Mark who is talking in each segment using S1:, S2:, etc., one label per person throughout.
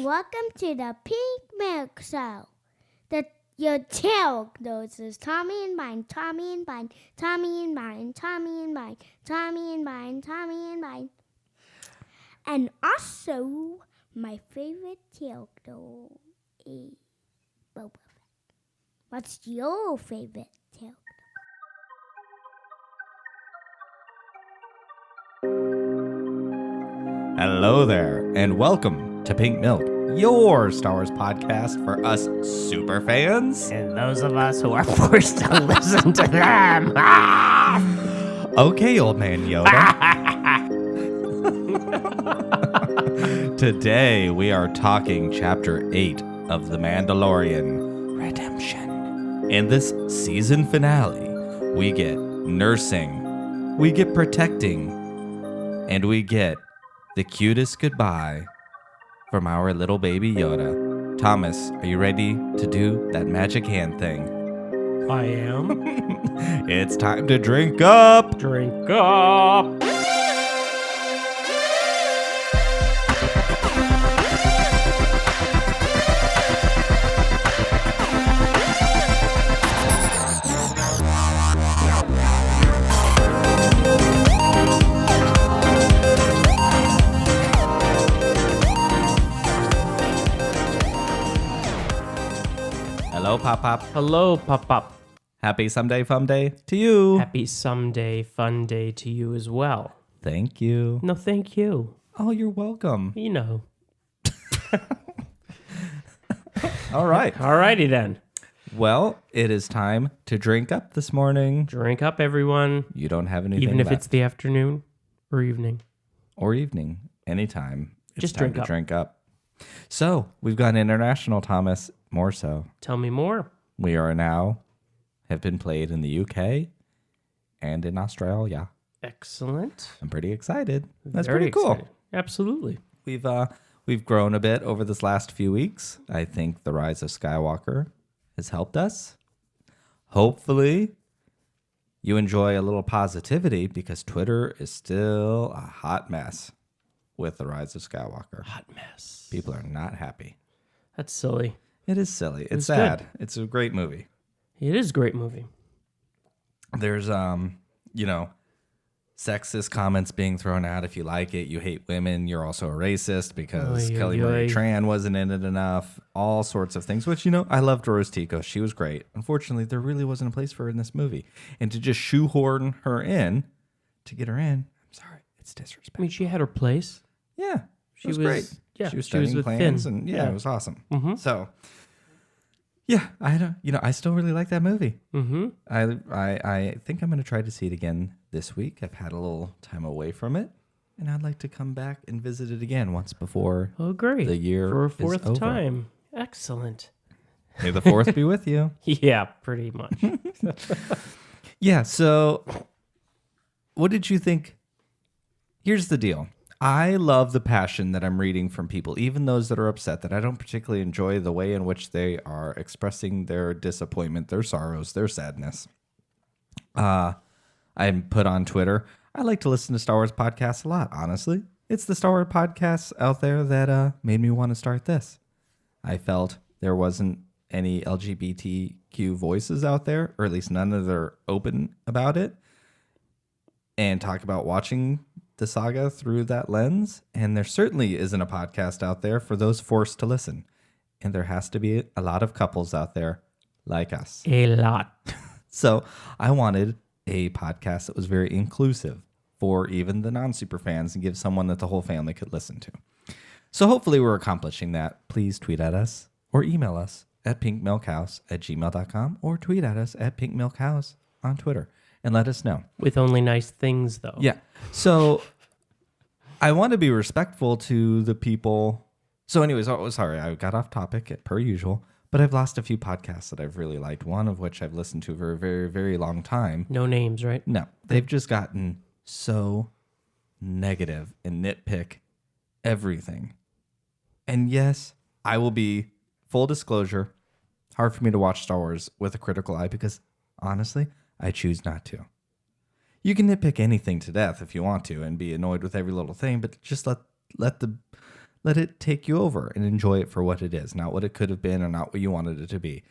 S1: welcome to the Pink Milk Show. Your tail noses, Tommy and mine, Tommy and mine, Tommy and mine, Tommy and mine, Tommy and mine, Tommy and mine. And also, my favorite tail doll is Boba Fett. What's your favorite tail doll?
S2: Hello there, and welcome to Pink Milk, your Star Wars podcast for us super fans.
S3: And those of us who are forced to listen to them.
S2: Okay, old man Yoda. Today we are talking Chapter 8 of The Mandalorian, Redemption. In this season finale, we get nursing, we get protecting, and we get the cutest goodbye from our little baby Yoda. Thomas, are you ready to do that magic hand thing?
S3: I am.
S2: It's time to drink up.
S3: Drink up.
S2: Hello, Pop Pop.
S3: Hello, Pop Pop.
S2: Happy someday fun day to you.
S3: Happy someday fun day to you as well.
S2: Thank you.
S3: No, thank you.
S2: Oh, you're welcome.
S3: You know.
S2: All right.
S3: Alrighty then.
S2: Well, it is time to drink up this morning.
S3: Drink up, everyone.
S2: You don't have anything
S3: Even if
S2: left.
S3: it's the afternoon or evening.
S2: Or evening, anytime. It's
S3: Just
S2: time
S3: drink
S2: to
S3: up.
S2: drink up. So, we've gone international, Thomas, more so.
S3: Tell me more.
S2: We are now, have been played in the UK and in Australia.
S3: Excellent.
S2: I'm pretty excited. That's
S3: Very
S2: pretty cool.
S3: excited. Absolutely.
S2: We've grown a bit over this last few weeks. I think the Rise of Skywalker has helped us. Hopefully, you enjoy a little positivity because Twitter is still a hot mess with the Rise of Skywalker.
S3: Hot mess.
S2: People are not happy.
S3: That's silly.
S2: It is silly. It's
S3: was
S2: sad.
S3: good.
S2: It's a great movie.
S3: It is a great movie.
S2: There's sexist comments being thrown out. If you like it, you hate women, you're also a racist because
S3: Oy,
S2: Kelly
S3: oy,
S2: Marie
S3: oy.
S2: Tran wasn't in it enough. All sorts of things, which, I loved Rose Tico. She was great. Unfortunately, there really wasn't a place for her in this movie. And to just shoehorn her in, to get her in, I'm sorry, it's
S3: I
S2: disrespectful.
S3: mean, she had her place.
S2: Yeah,
S3: She
S2: was
S3: was-
S2: great.
S3: yeah,
S2: she was
S3: she was
S2: studying
S3: with
S2: plans,
S3: Finn.
S2: and
S3: Yeah.
S2: it was awesome.
S3: Mhm.
S2: So, yeah, I still really like that movie.
S3: Mm-hmm.
S2: I think I'm going to try to see it again this week. I've had a little time away from it, and I'd like to come back and visit it again once before
S3: Oh, great.
S2: the year
S3: For a
S2: is
S3: fourth
S2: over.
S3: time. Excellent.
S2: May the fourth be with you.
S3: Yeah, pretty much.
S2: Yeah, so what did you think? Here's the deal. I love the passion that I'm reading from people, even those that are upset, that I don't particularly enjoy the way in which they are expressing their disappointment, their sorrows, their sadness. I put on Twitter, I like to listen to Star Wars podcasts a lot, honestly. It's the Star Wars podcasts out there that made me want to start this. I felt there wasn't any LGBTQ voices out there, or at least none that are open about it, and talk about watching the saga through that lens. And there certainly isn't a podcast out there for those forced to listen. And there has to be a lot of couples out there like us.
S3: A lot.
S2: So I wanted a podcast that was very inclusive for even the non-super fans and give someone that the whole family could listen to. So hopefully we're accomplishing that. Please tweet at us or email us at pinkmilkhouse@gmail.com or tweet at us at pinkmilkhouse on Twitter and let us know.
S3: With only nice things, though.
S2: Yeah. So I want to be respectful to the people. So anyways, sorry, I got off topic per usual, but I've lost a few podcasts that I've really liked, one of which I've listened to for a very, very long time.
S3: No names, right?
S2: No, they've just gotten so negative and nitpick everything. And yes, I will be, full disclosure, hard for me to watch Star Wars with a critical eye because honestly, I choose not to. You can nitpick anything to death if you want to and be annoyed with every little thing, but just let let it take you over and enjoy it for what it is, not what it could have been or not what you wanted it to be.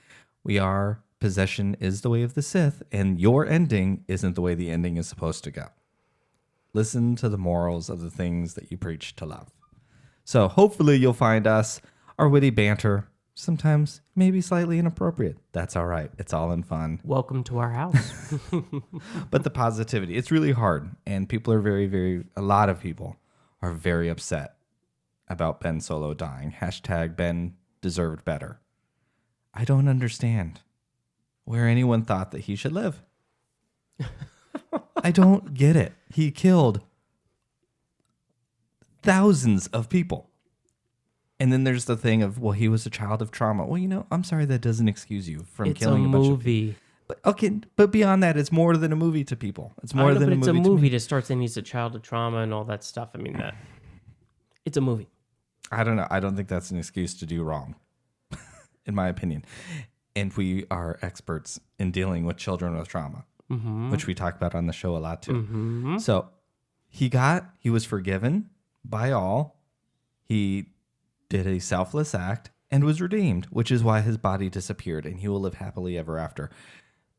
S2: Possession is the way of the Sith, and your ending isn't the way the ending is supposed to go. Listen to the morals of the things that you preach to love. So hopefully you'll find our witty banter, sometimes maybe slightly inappropriate. That's all right. It's all in fun.
S4: Welcome to our house.
S2: But the positivity, it's really hard. And people are a lot of people are very upset about Ben Solo dying. # Ben deserved better. I don't understand where anyone thought that he should live. I don't get it. He killed thousands of people. And then there's the thing of, well, he was a child of trauma. Well, I'm sorry, that doesn't excuse you from killing a bunch of people. But okay, but beyond that, it's more than a movie to people. It's more than a movie.
S4: It's a
S2: to
S4: movie
S2: me.
S4: to start saying he's a child of trauma and all that stuff. I mean, it's a movie.
S2: I don't know. I don't think that's an excuse to do wrong, in my opinion. And we are experts in dealing with children with trauma, which we talk about on the show a lot too.
S4: Mm-hmm.
S2: So he was forgiven by all. He did a selfless act and was redeemed, which is why his body disappeared, and he will live happily ever after.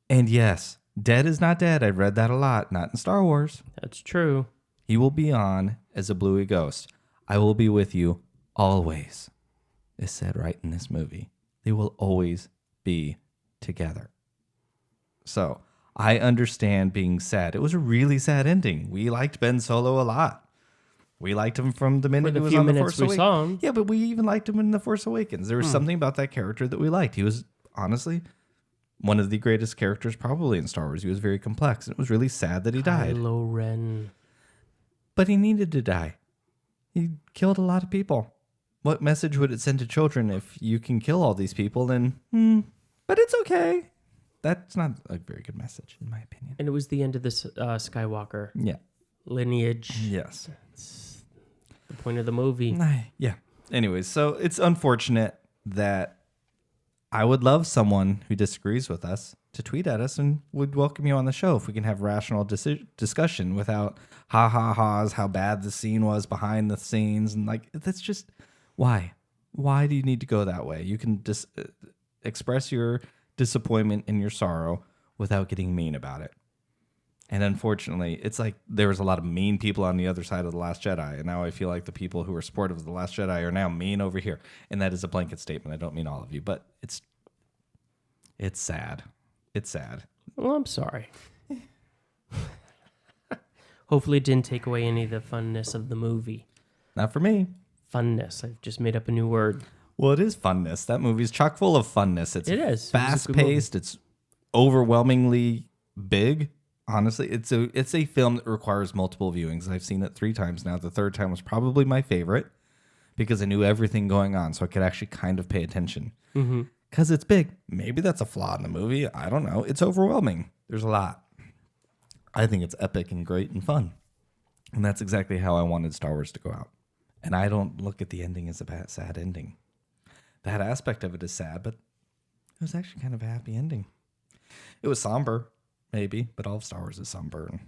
S2: And yes, dead is not dead. I've read that a lot, not in Star Wars.
S4: That's true.
S2: He will be on as a bluey ghost. I will be with you always. It's said right in this movie. They will always be together. So I understand being sad. It was a really sad ending. We liked Ben Solo a lot. We liked him from the minute he was on The Force Awakens. Yeah, but we even liked him in The Force Awakens. There was something about that character that we liked. He was, honestly, one of the greatest characters probably in Star Wars. He was very complex. And it was really sad that he died.
S4: Kylo Ren.
S2: But he needed to die. He killed a lot of people. What message would it send to children if you can kill all these people? Then, but it's okay. That's not a very good message, in my opinion.
S4: And it was the end of the Skywalker
S2: Yeah.
S4: lineage.
S2: Yes.
S4: The point of the movie.
S2: Yeah. Anyways, so it's unfortunate that I would love someone who disagrees with us to tweet at us and would welcome you on the show if we can have rational discussion without ha-ha-ha's, how bad the scene was behind the scenes. And that's just, why? Why do you need to go that way? You can express your disappointment and your sorrow without getting mean about it. And unfortunately, it's like there was a lot of mean people on the other side of The Last Jedi. And now I feel like the people who are supportive of The Last Jedi are now mean over here. And that is a blanket statement. I don't mean all of you, but it's sad. It's sad.
S4: Well, I'm sorry. Hopefully it didn't take away any of the funness of the movie.
S2: Not for me.
S4: Funness. I've just made up a new word.
S2: Well, it is funness. That movie's chock full of funness.
S4: It is.
S2: Fast-paced. It's overwhelmingly big. Honestly, it's a film that requires multiple viewings. I've seen it 3 times now. The 3rd time was probably my favorite because I knew everything going on, so I could actually kind of pay attention. Because it's big. Maybe that's a flaw in the movie. I don't know. It's overwhelming. There's a lot. I think it's epic and great and fun. And that's exactly how I wanted Star Wars to go out. And I don't look at the ending as a sad ending. That aspect of it is sad, but it was actually kind of a happy ending. It was somber. Maybe, but all of Star Wars is somber. And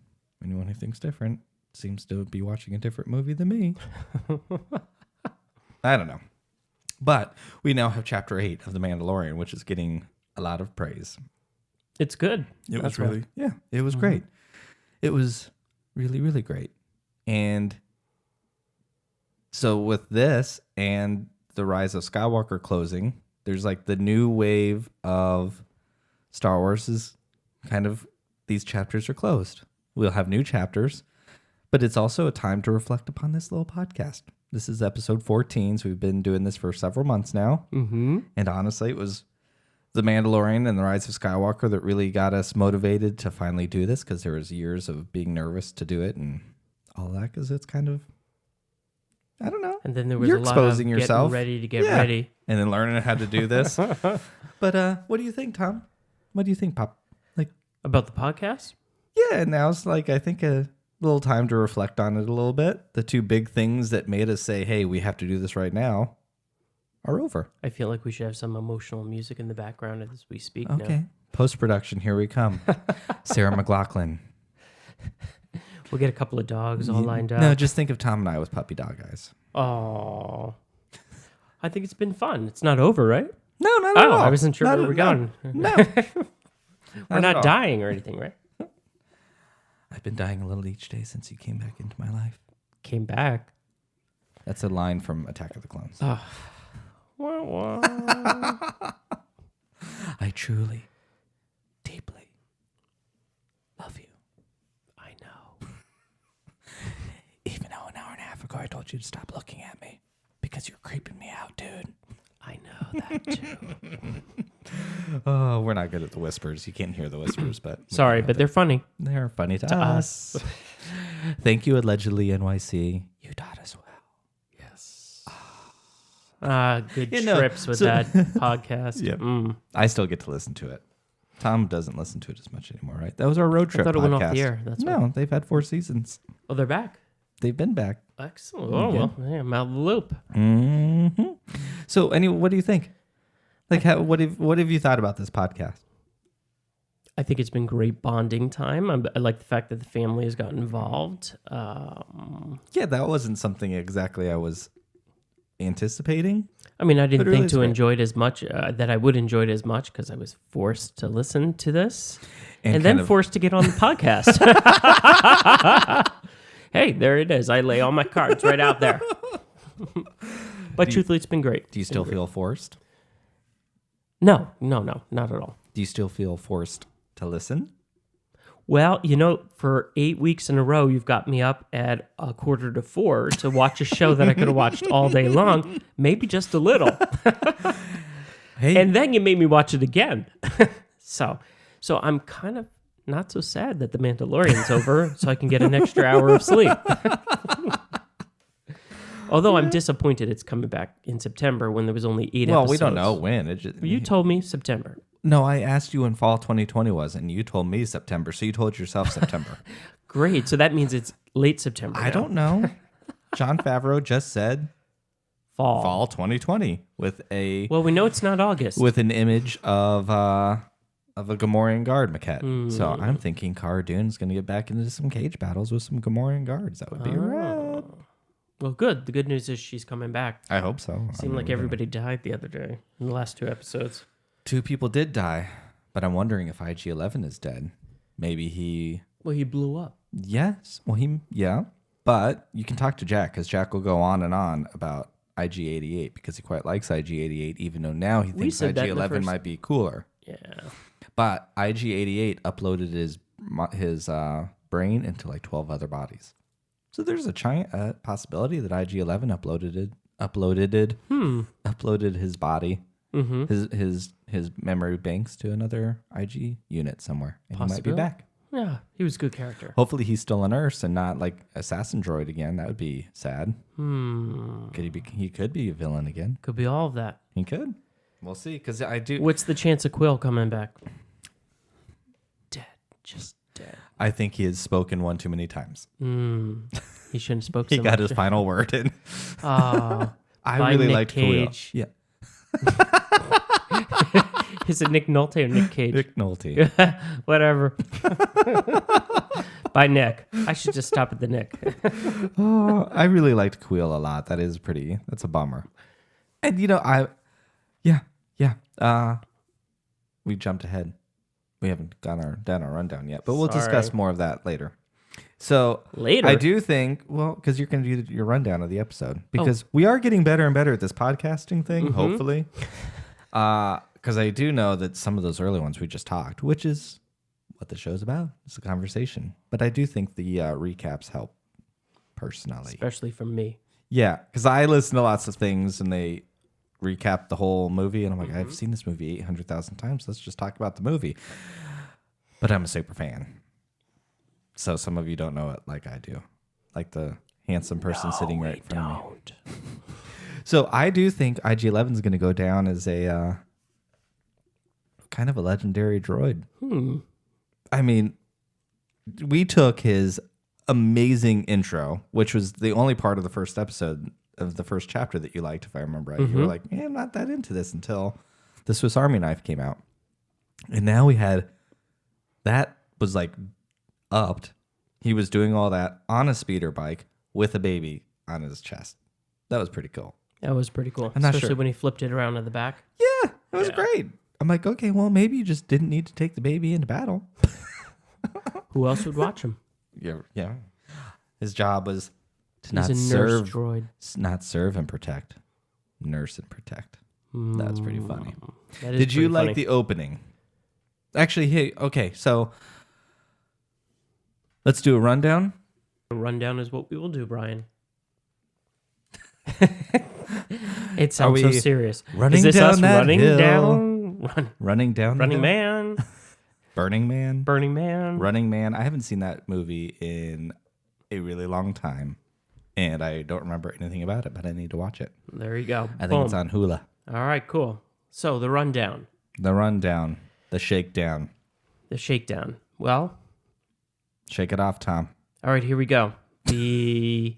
S2: anyone who thinks different seems to be watching a different movie than me. I don't know. But we now have Chapter 8 of The Mandalorian, which is getting a lot of praise.
S4: It's good.
S2: It was really, it was great. It was really, really great. And so with this and the Rise of Skywalker closing, there's like the new wave of Star Wars is kind of, these chapters are closed. We'll have new chapters, but it's also a time to reflect upon this little podcast. This is episode 14, so we've been doing this for several months now. And honestly, it was The Mandalorian and the Rise of Skywalker that really got us motivated to finally do this, because there was years of being nervous to do it and all that, because it's kind of, I don't know.
S4: And then there was
S2: You're
S4: a lot
S2: exposing
S4: of
S2: yourself.
S4: getting ready to get ready.
S2: And then learning how to do this. But what do you think, Tom? What do you think, Pop?
S4: About the podcast?
S2: Yeah, now it's like, I think a little time to reflect on it a little bit. The 2 big things that made us say, hey, we have to do this right now are over.
S4: I feel like we should have some emotional music in the background as we speak now.
S2: Okay. Post-production, here we come. Sarah McLachlan.
S4: We'll get a couple of dogs all lined up.
S2: No, just think of Tom and I with puppy dog eyes.
S4: Oh, I think it's been fun. It's not over, right?
S2: No, not at
S4: Oh,
S2: all.
S4: I wasn't sure where we're going.
S2: No.
S4: We're
S2: at
S4: not
S2: all.
S4: dying or anything, right?
S2: I've been dying a little each day since you came back into my life.
S4: Came back.
S2: That's a line from Attack of the Clones.
S4: Wah, wah.
S2: I truly, deeply love you.
S4: I know.
S2: Even though an hour and a half ago I told you to stop looking at me because you're creeping me out, dude.
S4: I know that too.
S2: Oh, we're not good at the whispers. You can't hear the whispers, but
S4: Sorry, but they're funny.
S2: they're funny to
S4: us.
S2: us. Thank you, Allegedly NYC. You taught us well.
S4: Yes. Good
S2: You know,
S4: trips with
S2: so-
S4: that podcast.
S2: Yeah.
S4: Mm.
S2: I still get to listen to it. Tom doesn't listen to it as much anymore, right? That was our road trip
S4: thought it
S2: podcast.
S4: went off the air. That's
S2: no, they've had 4 seasons.
S4: Oh, they're back.
S2: They've been back.
S4: Excellent. Oh, well, yeah, I'm out of the loop.
S2: Mm-hmm. So, anyway, what do you think? Like, what have you thought about this podcast?
S4: I think it's been great bonding time. I like the fact that the family has gotten involved.
S2: Yeah, that wasn't something exactly I was anticipating.
S4: I mean, I didn't
S2: But it
S4: think
S2: really
S4: to
S2: is
S4: enjoy it as much, that I would enjoy it as much because I was forced to listen to this and
S2: kind
S4: then
S2: of-
S4: forced to get on the podcast. Hey, there it is. I lay all my cards right out there. But truthfully, it's been great.
S2: Do you still feel forced?
S4: No, not at all.
S2: Do you still feel forced to listen?
S4: Well, for 8 weeks in a row, you've got me up at 3:45 to watch a show that I could have watched all day long, maybe just a little.
S2: Hey,
S4: And then you made me watch it again. So I'm kind of not so sad that The Mandalorian's over, so I can get an extra hour of sleep. Although I'm disappointed it's coming back in September when there was only 8
S2: well,
S4: episodes.
S2: we don't know when. It just,
S4: You told me September.
S2: no, I asked you when fall 2020 was, and you told me September, so you told yourself September.
S4: Great. So that means it's late September.
S2: I
S4: now.
S2: don't know. John Favreau just said
S4: Fall.
S2: fall 2020 with
S4: Well, we know it's not August.
S2: an image of a Gamorrean guard maquette. So I'm thinking Cara Dune's going to get back into some cage battles with some Gamorrean guards. That would be rad.
S4: Well, good. The good news is she's coming back.
S2: I hope so.
S4: Seemed like everybody died the other day in the last 2 episodes.
S2: 2 people did die, but I'm wondering if IG-11 is dead. Maybe he...
S4: Well, he blew up.
S2: Yes. Well, yeah. But you can talk to Jack, because Jack will go on and on about IG-88, because he quite likes IG-88, even though now he thinks
S4: said that in the
S2: IG-11
S4: first-
S2: might be cooler.
S4: Yeah.
S2: But IG-88 uploaded his brain into like 12 other bodies. So there's a giant possibility that IG-11 uploaded his body, his memory banks to another IG unit somewhere, and he might be
S4: Possibility.
S2: back.
S4: Yeah. He was a good character.
S2: Hopefully he's still a nurse and not like assassin droid again. That would be sad. He could be a villain again.
S4: Could be all of that.
S2: He could. We'll see. Because I do.
S4: What's the chance of Quill coming back? Dead. Just dead.
S2: I think he has spoken one too many times.
S4: He shouldn't have spoke
S2: He
S4: so
S2: got
S4: much.
S2: his final word in.
S4: Oh,
S2: I
S4: By
S2: really
S4: Nick
S2: liked Quill.
S4: Cage.
S2: Yeah,
S4: is it Nick Nolte or Nick Cage?
S2: Nick Nolte.
S4: Whatever. By Nick. I should just stop at the Nick.
S2: I really liked Quill a lot. That's a bummer. And we jumped ahead. We haven't done our rundown yet, but we'll discuss
S4: Sorry.
S2: more of that later. So
S4: Later?
S2: I do think, because you're going to do your rundown of the episode, because we are getting better and better at this podcasting thing, hopefully. Because I do know that some of those early ones we just talked, which is what the show's about. It's a conversation. But I do think the recaps help personally.
S4: Especially from me.
S2: Yeah, because I listen to lots of things and they recap the whole movie, and I'm like, I've seen this movie 800,000 times. Let's just talk about the movie. But I'm a super fan. So some of you don't know it like I do. Like the handsome person sitting right in front of me. So I do think IG-11 is going to go down as a kind of a legendary droid. I mean, we took his amazing intro, which was the only part of the first episode of the first chapter that you liked, if I remember right. You were like, I'm not that into this until the Swiss Army knife came out. And now we had, that was like upped. He was doing all that on a speeder bike with a baby on his chest. That was pretty cool.
S4: That was pretty cool.
S2: I'm not
S4: Especially
S2: sure.
S4: when he flipped it around to the back.
S2: Yeah, it was great. I'm like, okay, well, maybe you just didn't need to take the baby into battle.
S4: Who else would watch him?
S2: Yeah. His job was to
S4: He's
S2: not
S4: a
S2: serve,
S4: nurse droid.
S2: not serve and protect, nurse and protect. That was pretty funny.
S4: That is
S2: Did you
S4: pretty
S2: like
S4: funny.
S2: the opening? Actually, hey, okay, so let's do a rundown.
S4: A rundown is what we will do, Brian. It sounds so
S2: we
S4: serious.
S2: running
S4: is this
S2: down
S4: us
S2: that
S4: running
S2: hill?
S4: down?
S2: Running down the
S4: Running
S2: hill?
S4: Man.
S2: Burning Man.
S4: Burning Man.
S2: Running Man. I haven't seen that movie in a really long time, and I don't remember anything about it, but I need to watch it.
S4: There you go.
S2: I think it's on Hula.
S4: All right, cool. So the rundown.
S2: The rundown. The shakedown.
S4: The shakedown. Well,
S2: Shake it off, Tom.
S4: all right, here we go. The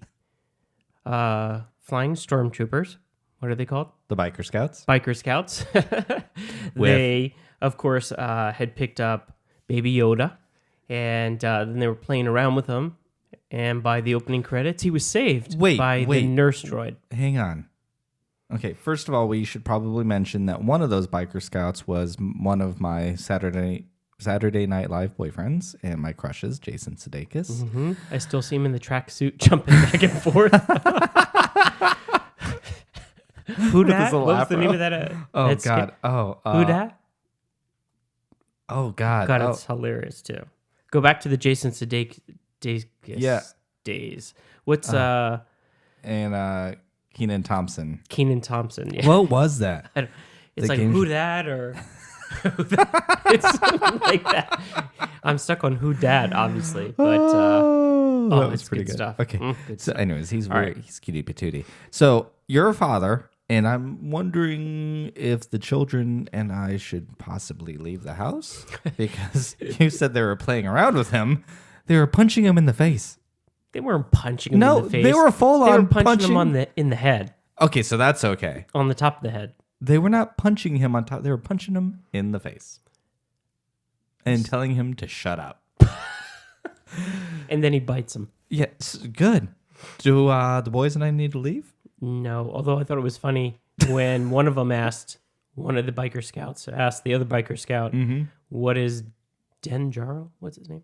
S4: flying stormtroopers. What are they called?
S2: The Biker Scouts.
S4: Biker Scouts. They, of course, had picked up Baby Yoda, and then they were playing around with him. And by the opening credits, he was saved by the nurse droid.
S2: Hang on. Okay, first of all, we should probably mention that one of those Biker Scouts was one of my Saturday Night Live boyfriends and my crushes, Jason Sudeikis.
S4: Mm-hmm. I still see him in the tracksuit jumping back and forth. Who dat? What was the name of that?
S2: Oh,
S4: that skit?
S2: God.
S4: Who dat?
S2: Oh, God.
S4: God, it's hilarious, too. Go back to the Jason Sudeikis days. What's
S2: And Kenan Thompson.
S4: Kenan Thompson? Yeah.
S2: What was that?
S4: It's
S2: The
S4: like
S2: game
S4: who dat or it's something like that. I'm stuck on who dat, obviously, but
S2: that was
S4: it's
S2: pretty
S4: good
S2: good
S4: stuff.
S2: Okay.
S4: Good
S2: So,
S4: stuff.
S2: anyways, he's
S4: right.
S2: he's cutie patootie. So you're a father, and I'm wondering if the children and I should possibly leave the house because you said they were playing around with him. They were punching him in the face.
S4: They weren't punching him
S2: No,
S4: in the face.
S2: they were full
S4: They
S2: on
S4: were punching him
S2: punching-
S4: in the head,
S2: Okay, so that's okay.
S4: on the top of the head.
S2: They were not punching him on top. They were punching him in the face and telling him to shut up.
S4: And then he bites him.
S2: Yes, good. Do the boys and I need to leave?
S4: No, although I thought it was funny when one of them asked, one of the biker scouts asked the other biker scout, what is Denjaro? What's his name?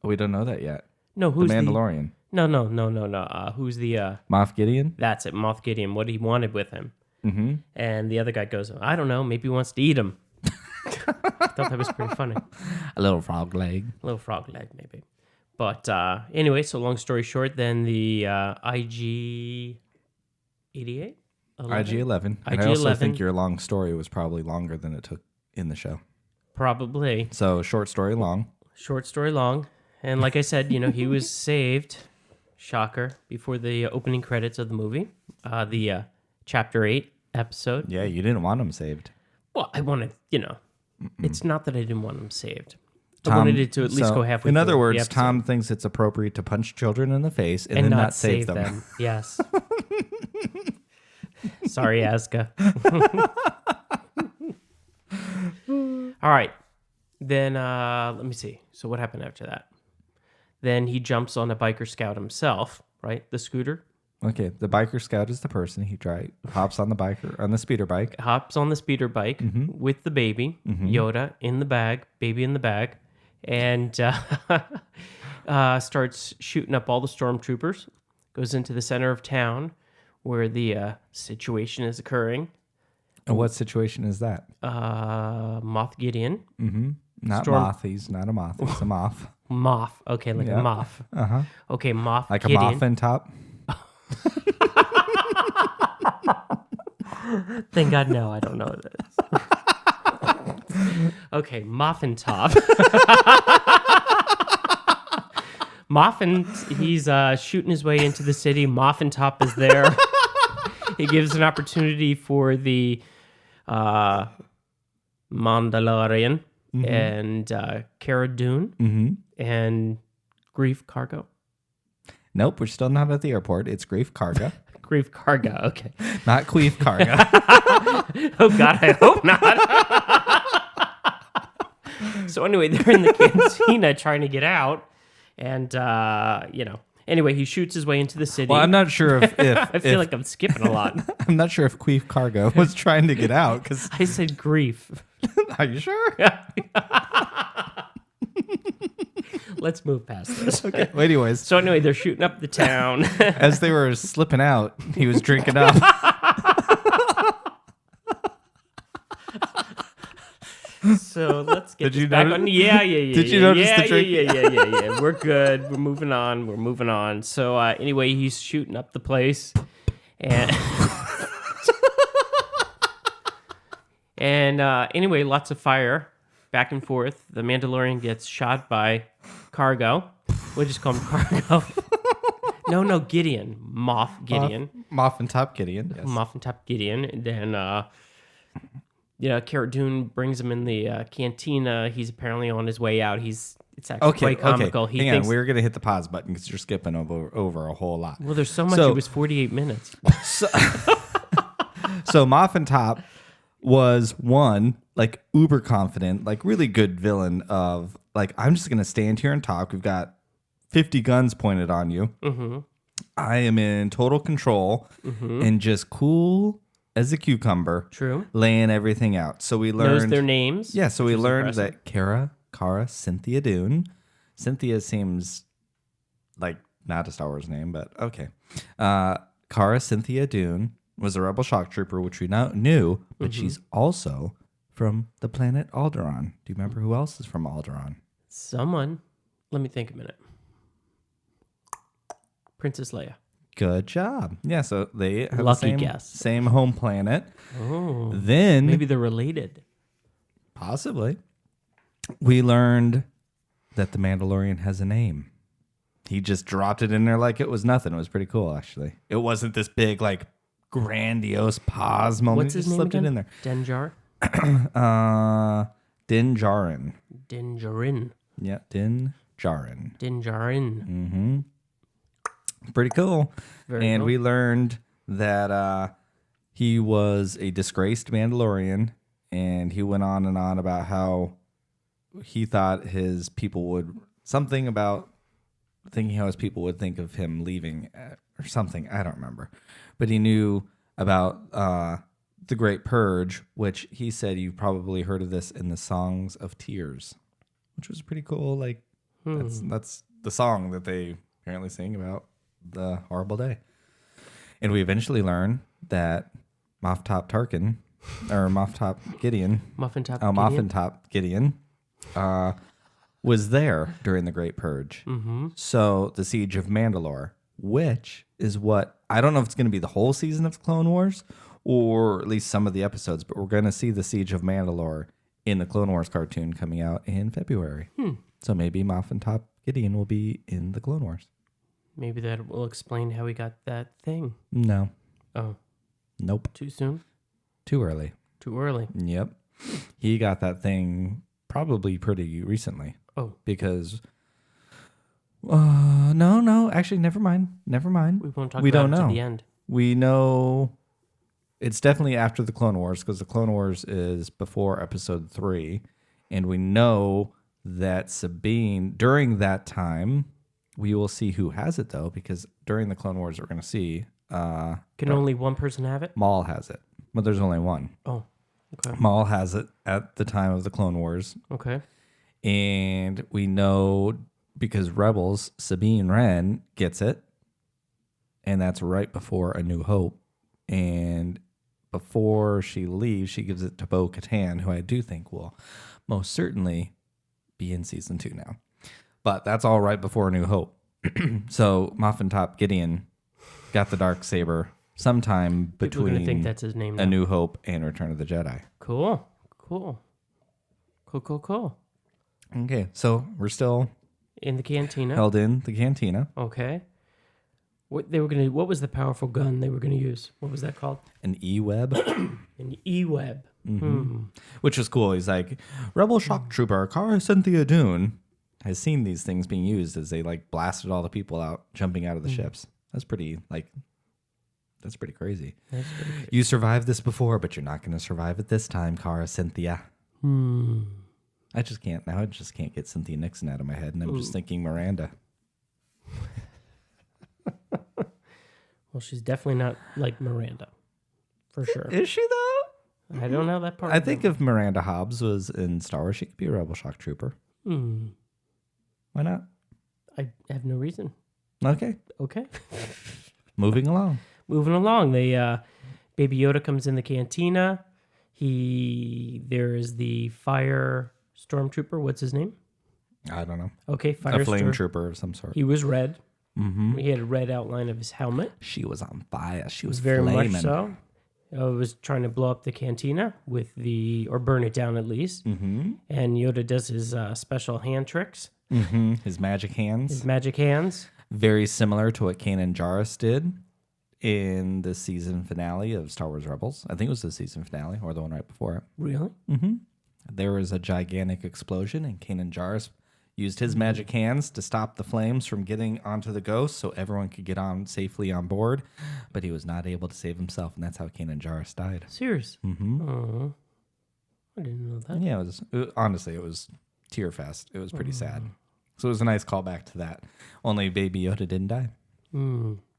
S2: Oh, we don't know that yet.
S4: No, who's
S2: the Mandalorian?
S4: No. Who's the...
S2: Moff Gideon?
S4: That's it, Moff Gideon, what he wanted with him.
S2: Mm-hmm.
S4: And the other guy goes, I don't know, maybe he wants to eat him. I thought that was pretty funny.
S2: A little frog leg.
S4: A little frog leg, maybe. But anyway, so long story short, then the IG-88?
S2: IG-11. And I also think your long story was probably longer than it took in the show.
S4: Probably.
S2: So short story long.
S4: Short story long. And like I said, he was saved, shocker, before the opening credits of the movie, the Chapter 8 episode.
S2: Yeah, you didn't want him saved.
S4: Well, I wanted, it's not that I didn't want him saved. I
S2: Tom,
S4: wanted it to at least
S2: so,
S4: go halfway
S2: in
S4: through
S2: other
S4: the
S2: words,
S4: episode.
S2: Tom thinks it's appropriate to punch children in the face and then
S4: not
S2: save them.
S4: Yes. Sorry, Aska. All right. Then let me see. So what happened after that? Then he jumps on a biker scout himself, right? The scooter.
S2: Okay, the biker scout is the person. He hops on the speeder bike.
S4: Hops on the speeder bike with the baby, Yoda in the bag, baby in the bag, and starts shooting up all the stormtroopers. Goes into the center of town where the situation is occurring.
S2: And what situation is that?
S4: Moff Gideon.
S2: Not
S4: Storm-
S2: moth. He's not a moth. He's a moth.
S4: Moff. Okay, like
S2: Yeah.
S4: a moth.
S2: Uh-huh.
S4: Okay, Moff
S2: Like
S4: Gideon.
S2: a muffin top.
S4: Thank God, no, I don't know this. Okay, Moffin Top. Moffin, he's shooting his way into the city. Moffin Top is there. He gives an opportunity for the Mandalorian and Qi'ra Dune and Grief Cargo.
S2: Nope, we're still not at the airport. It's Grief Karga,
S4: Grief Cargo, okay.
S2: not Queef Karga.
S4: Oh, God, I hope not. So anyway, they're in the cantina trying to get out. And, Anyway, he shoots his way into the city.
S2: Well, I'm not sure if
S4: I feel like I'm skipping a lot.
S2: I'm not sure if Queef Cargo was trying to get out because
S4: I said grief.
S2: Are you sure?
S4: Let's move past this.
S2: Okay. Well, anyways,
S4: So anyway, they're shooting up the town.
S2: as they were slipping out, he was drinking up.
S4: So let's get
S2: Did
S4: this
S2: you
S4: back
S2: notice-
S4: on. Yeah.
S2: Did you notice the drink?
S4: Yeah. We're good. We're moving on. So anyway, he's shooting up the place, and anyway, lots of fire back and forth. The Mandalorian gets shot by Cargo. We'll just call him Cargo. No, Gideon. Moff Gideon.
S2: Moff and Top Gideon. Yes.
S4: Moff and Top Gideon. And then, Cara Dune brings him in the cantina. He's apparently on his way out. It's actually quite comical.
S2: Okay.
S4: He
S2: Hang
S4: thinks,
S2: on, we're gonna hit the pause button because you're skipping over a whole lot.
S4: well, there's so much.
S2: So-
S4: It was 48 minutes.
S2: So Moff and Top was one like uber confident, like really good villain of like I'm just gonna stand here and talk. We've got 50 guns pointed on you.
S4: Mm-hmm.
S2: I am in total control and just cool as a cucumber.
S4: True.
S2: Laying everything out. So we learned
S4: Knows their names.
S2: Yeah, so we
S4: which is
S2: learned
S4: impressive.
S2: that Cara Cynthia Dune. Cynthia seems like not a Star Wars name, but okay. Cara Cynthia Dune was a rebel shock trooper, which we now knew, but she's also from the planet Alderaan. Do you remember who else is from Alderaan?
S4: Someone. Let me think a minute. Princess Leia.
S2: Good job. Yeah, so they have
S4: Lucky
S2: the
S4: guess.
S2: same home planet.
S4: Oh.
S2: Then
S4: Maybe they're related.
S2: possibly we learned that the Mandalorian has a name. He just dropped it in there like it was nothing. It was pretty cool, actually. It wasn't this big, like, grandiose pause moment.
S4: What's
S2: He
S4: his
S2: just
S4: name
S2: slipped
S4: again?
S2: it in there.
S4: Denjar?
S2: Din Djarin.
S4: Dinjarin.
S2: Yeah, Din Djarin.
S4: Dinjarin.
S2: Pretty cool.
S4: Very
S2: and
S4: cool.
S2: we learned that he was a disgraced Mandalorian, and he went on and on about how he thought his people would something about thinking how his people would think of him leaving or something. I don't remember, but he knew about the Great Purge, which he said you probably heard of this in the Songs of Tears, which was pretty cool. Like that's the song that they apparently sing about the horrible day. And we eventually learn that Moff Top Tarkin, or Moff Top Gideon,
S4: Muffin Top
S2: Moff
S4: Gideon?
S2: and Top Gideon, was there during the Great Purge. So the Siege of Mandalore, which is what, I don't know if it's going to be the whole season of Clone Wars, or at least some of the episodes, but we're going to see the Siege of Mandalore in the Clone Wars cartoon coming out in February. So maybe Moff and Top Gideon will be in the Clone Wars.
S4: Maybe that will explain how he got that thing.
S2: No.
S4: Oh,
S2: Nope.
S4: too soon?
S2: Too early.
S4: Too early?
S2: Yep. He got that thing pretty recently.
S4: Oh.
S2: Because no, actually never mind.
S4: We won't talk
S2: We
S4: about
S2: don't
S4: it
S2: know.
S4: to the end.
S2: We know it's definitely after the Clone Wars, because the Clone Wars is before episode 3, and we know that Sabine, during that time, we will see who has it though, because during the Clone Wars we're going to see
S4: Can only one person have it?
S2: Maul has it, but there's only one.
S4: Oh, okay.
S2: Maul has it at the time of the Clone Wars.
S4: Okay.
S2: And we know because Rebels, Sabine Wren gets it. And that's right before A New Hope. And before she leaves, she gives it to Bo-Katan, who I do think will most certainly be in season 2 now. But that's all right before A New Hope. So Moff and Top Gideon got the Darksaber sometime
S4: People are going to think
S2: between
S4: that's his name now.
S2: A New Hope and Return of the Jedi.
S4: Cool.
S2: Okay, so we're still
S4: In the cantina.
S2: held in the cantina.
S4: Okay. What was the powerful gun they were gonna use? What was that called?
S2: An E-Web,
S4: An E-Web.
S2: which was cool. He's like, Rebel Shock Trooper Cara Cynthia Dune has seen these things being used as they like blasted all the people out, jumping out of the ships. That's pretty crazy.
S4: That's pretty great.
S2: You survived this before, but you're not going to survive it this time, Cara Cynthia. I just can't get Cynthia Nixon out of my head, and I'm just thinking Miranda.
S4: Well, she's definitely not like Miranda, for sure.
S2: Is she though?
S4: I don't know that part.
S2: I think if Miranda Hobbs was in Star Wars, she could be a Rebel Shock Trooper.
S4: Hmm.
S2: Why not?
S4: I have no reason.
S2: Okay. Moving along.
S4: Moving along. They Baby Yoda comes in the cantina. There is the fire stormtrooper. What's his name?
S2: I don't know.
S4: Okay, fire
S2: A flame trooper of some sort.
S4: He was red.
S2: Mm-hmm.
S4: He had a red outline of his helmet.
S2: She was on fire. She was
S4: Very
S2: flaming.
S4: much so. Was trying to blow up the cantina or burn it down at least.
S2: Mm-hmm.
S4: And Yoda does his special hand tricks.
S2: Mm-hmm. His magic hands.
S4: His magic hands.
S2: Very similar to what Kanan Jarrus did in the season finale of Star Wars Rebels. I think it was the season finale or the one right before it.
S4: Really?
S2: Mm-hmm. There was a gigantic explosion, and Kanan Jarrus used his magic hands to stop the flames from getting onto the Ghost so everyone could get on safely on board. But he was not able to save himself, and that's how Kanan Jarrus died.
S4: Serious?
S2: Mm-hmm.
S4: Oh, I didn't know that.
S2: Yeah, honestly, it was tear fest. It was pretty sad. So it was a nice callback to that. Only Baby Yoda didn't die.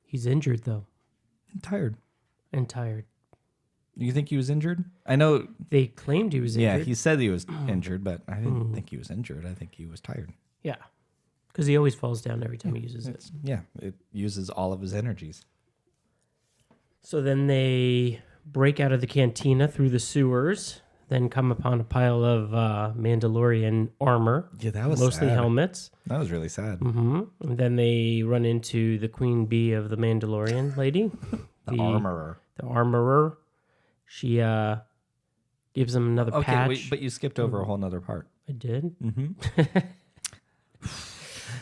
S4: He's injured, though.
S2: Tired.
S4: And tired.
S2: You think he was injured? I know.
S4: They claimed he was injured.
S2: Yeah, he said he was injured, but I didn't think he was injured. I think he was tired.
S4: Yeah. Because he always falls down every time he uses it.
S2: Yeah, it uses all of his energies.
S4: So then they break out of the cantina through the sewers, then come upon a pile of Mandalorian armor.
S2: Yeah, that was
S4: mostly
S2: sad.
S4: helmets.
S2: That was really sad.
S4: Mm-hmm. And then they run into the queen bee of the Mandalorian lady.
S2: The armorer.
S4: The armorer. She gives them another patch.
S2: Wait, but you skipped over a whole nother part.
S4: I did?
S2: Mm-hmm.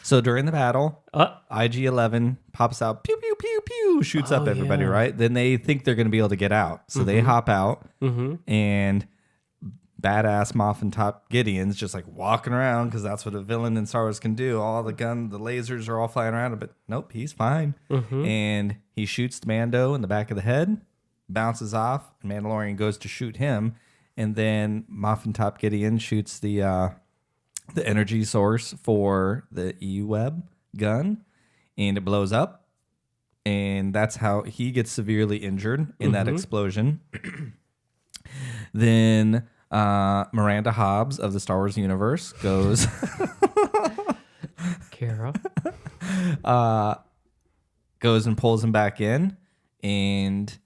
S2: So during the battle, IG-11 pops out, pew, pew, pew, pew, shoots up everybody, right? Then they think they're going to be able to get out. So they hop out, and badass Moffin Top Gideon's just like walking around because that's what a villain in Star Wars can do. All the lasers are all flying around, but nope, he's fine. And he shoots Mando in the back of the head, bounces off, and Mandalorian goes to shoot him. And then Moffin Top Gideon shoots the energy source for the E-Web gun, and it blows up. And that's how he gets severely injured in that explosion. Then Miranda Hobbs of the Star Wars universe goes...
S4: Qi'ra.
S2: goes and pulls him back in and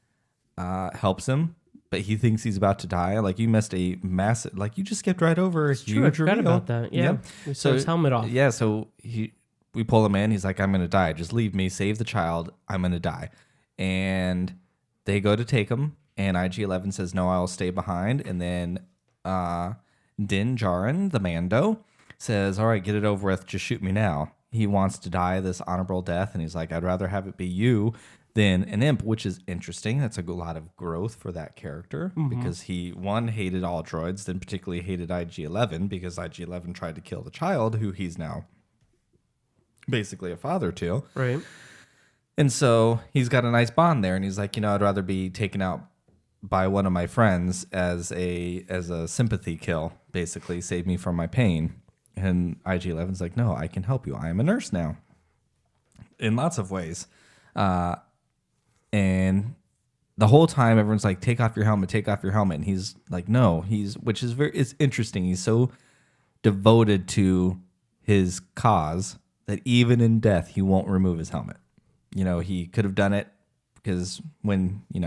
S2: helps him. But he thinks he's about to die. Like, you missed a massive... Like, you just skipped right over a huge
S4: reveal. I forgot
S2: reveal.
S4: about that. Yeah. We saw his helmet off.
S2: Yeah, so we pull him in. He's like, I'm going to die. Just leave me. Save the child. I'm going to die. And they go to take him. And IG-11 says, no, I'll stay behind. And then Din Djarin, the Mando, says, all right, get it over with. Just shoot me now. He wants to die this honorable death. And he's like, I'd rather have it be you than an imp, which is interesting. That's a lot of growth for that character because he, one, hated all droids, then particularly hated IG-11 because IG-11 tried to kill the child who he's now basically a father to.
S4: Right.
S2: And so he's got a nice bond there, and he's like, I'd rather be taken out by one of my friends as a sympathy kill, basically, save me from my pain. And IG-11's like, no, I can help you. I am a nurse now in lots of ways. And the whole time everyone's like, take off your helmet. And he's like, no, which is it's interesting. He's so devoted to his cause that even in death, he won't remove his helmet. He could have done it because when, he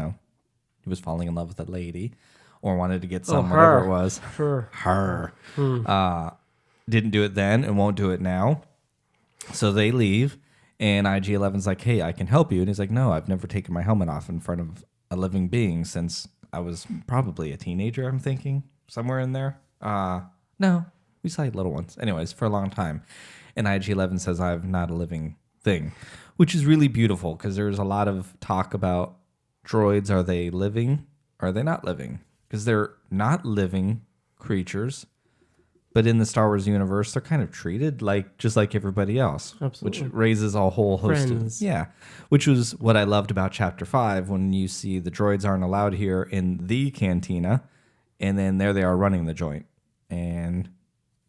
S2: was falling in love with a lady or wanted to get some, whatever it was. Her. Didn't do it then and won't do it now. So they leave. And IG-11's like, hey, I can help you. And he's like, no, I've never taken my helmet off in front of a living being since I was probably a teenager, I'm thinking. Somewhere in there. No, we saw little ones. Anyways, for a long time. And IG-11 says, I'm not a living thing. Which is really beautiful because there's a lot of talk about droids. Are they living? Are they not living? Because they're not living creatures. But in the Star Wars universe, they're kind of treated just like everybody else.
S4: Absolutely.
S2: Which raises a whole host
S4: Friends.
S2: Which was what I loved about Chapter 5 when you see the droids aren't allowed here in the cantina, and then there they are running the joint. And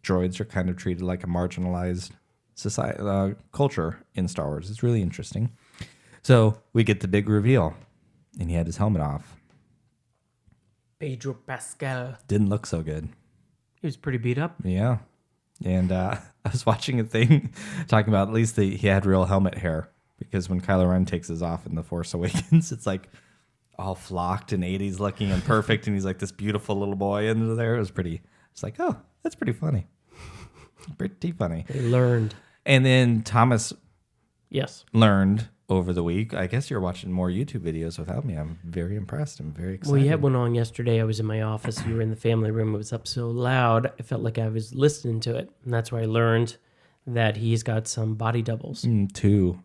S2: droids are kind of treated like a marginalized society culture in Star Wars. It's really interesting. So we get the big reveal, and he had his helmet off.
S4: Pedro Pascal.
S2: Didn't look so good.
S4: He was pretty beat up.
S2: Yeah. And I was watching a thing talking about at least he had real helmet hair, because when Kylo Ren takes his off in The Force Awakens, it's like all flocked and 80s looking and perfect, and he's like this beautiful little boy in there. It was pretty. It's like, oh, that's pretty funny. Pretty funny.
S4: They learned.
S2: And then Thomas
S4: learned
S2: over the week. I guess you're watching more YouTube videos without me. I'm very impressed. I'm very excited.
S4: Well, you had one on yesterday. I was in my office. You were in the family room. It was up so loud. I felt like I was listening to it. And that's where I learned that he's got some body doubles.
S2: Two.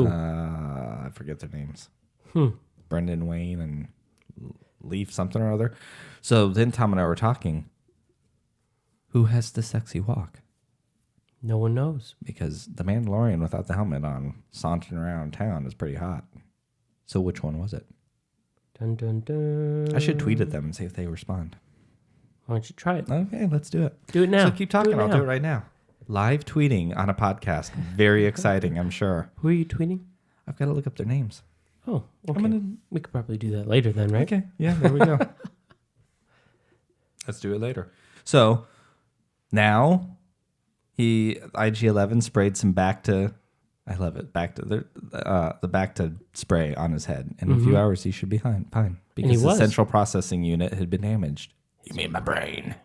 S2: I forget their names. Brendan Wayne and Leaf something or other. So then Tom and I were talking. Who has the sexy walk?
S4: No one knows.
S2: Because the Mandalorian without the helmet on, sauntering around town, is pretty hot. So which one was it?
S4: Dun, dun, dun.
S2: I should tweet at them and see if they respond.
S4: Why don't you try it?
S2: Okay, let's do it.
S4: Do it now.
S2: So keep talking. I'll do it right now. Live tweeting on a podcast. Very exciting, I'm sure.
S4: Who are you tweeting?
S2: I've got to look up their names.
S4: Oh, okay. We could probably do that later then, right?
S2: Okay, yeah, there we go. Let's do it later. So now IG-11 sprayed some Bacta. I love it. Bacta, the Bacta spray on his head. In a few hours, he should be fine because the central processing unit had been damaged. You mean my brain?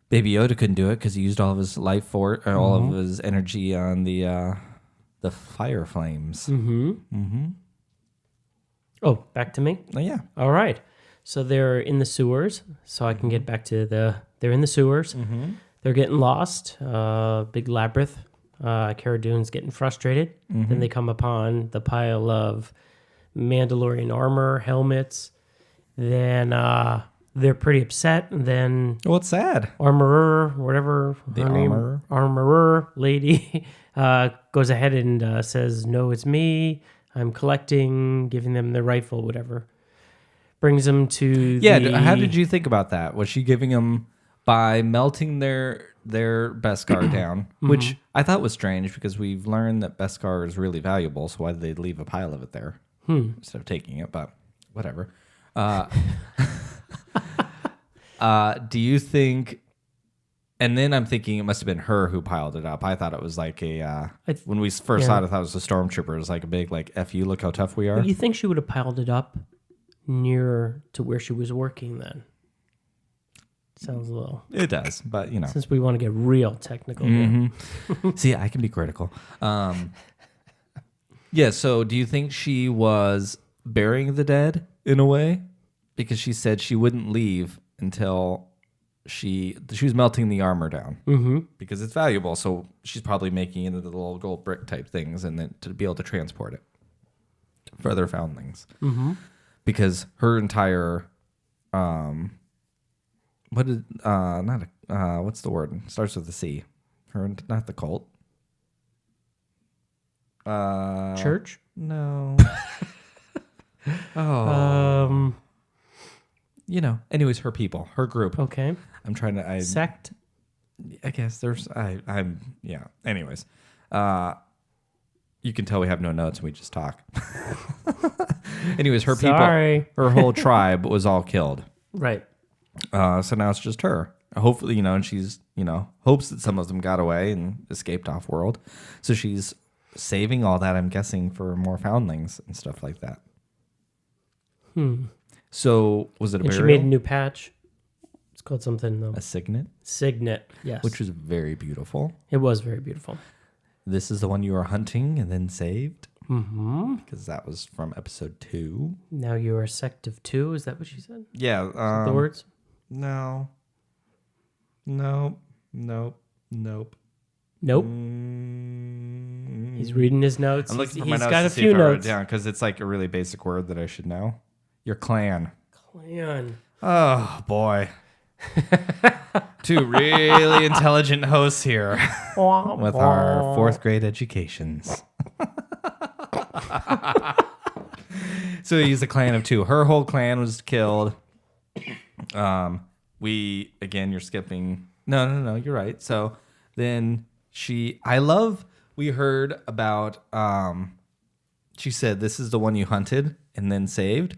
S2: Baby Yoda couldn't do it because he used all of his life force, all of his energy on the fire flames.
S4: Oh, back to me?
S2: Oh, yeah.
S4: All right. So they're in the sewers. So I can get back to they're in the sewers. They're getting lost. Big labyrinth. Cara Dune's getting frustrated. Then they come upon the pile of Mandalorian armor, helmets. Then they're pretty upset. And then
S2: What's sad?
S4: Armorer, whatever.
S2: The
S4: her name,
S2: armorer.
S4: Armorer lady goes ahead and says, "No, it's me. I'm collecting," giving them the rifle, whatever. Brings them to
S2: how did you think about that? Was she giving them by melting their Beskar down, which I thought was strange because we've learned that Beskar is really valuable, so why did they leave a pile of it there instead of taking it? But whatever. Do you think... And then I'm thinking it must have been her who piled it up. I thought it was like when we first saw it, I thought it was a stormtrooper. It was like a big, like, F you, look how tough we are.
S4: You think she would have piled it up nearer to where she was working then? Sounds a little...
S2: It does, but, you know.
S4: Since we want to get real technical.
S2: See, I can be critical. Yeah, so do you think she was burying the dead in a way? Because she said she wouldn't leave until... She was melting the armor down because it's valuable. So she's probably making it into the little gold brick type things, and then to be able to transport it for other foundlings. Because her entire, what's the word? It starts with a C. Not the cult.
S4: Church?
S2: No. Anyways, her people, her group.
S4: Okay.
S2: I'm trying to...
S4: Sect?
S2: I guess there's... Anyways. You can tell we have no notes and we just talk. Anyways, her people... Her whole tribe was all killed.
S4: Right.
S2: So now it's just her. Hopefully, and she's, hopes that some of them got away and escaped off-world. So she's saving all that, I'm guessing, for more foundlings and stuff like that. So, was it a burial?
S4: She made a new patch. It's called something, though.
S2: A signet?
S4: Signet, yes.
S2: Which was very beautiful.
S4: It was very beautiful.
S2: This is the one you were hunting and then saved?
S4: Mm-hmm.
S2: Because that was from episode 2.
S4: Now you're a sect of 2, is that what she said?
S2: Yeah.
S4: The words?
S2: No. Nope.
S4: He's reading his notes.
S2: I'm looking for my
S4: He's
S2: notes
S4: got
S2: to
S4: a
S2: see
S4: few
S2: if I wrote it
S4: notes.
S2: down because it's like a really basic word that I should know. Your clan.
S4: Clan.
S2: Oh, boy. Two really intelligent hosts here with our 4th grade educations. So he's a clan of 2. Her whole clan was killed. You're skipping. No, you're right. So then we heard about she said, "This is the one you hunted and then saved?"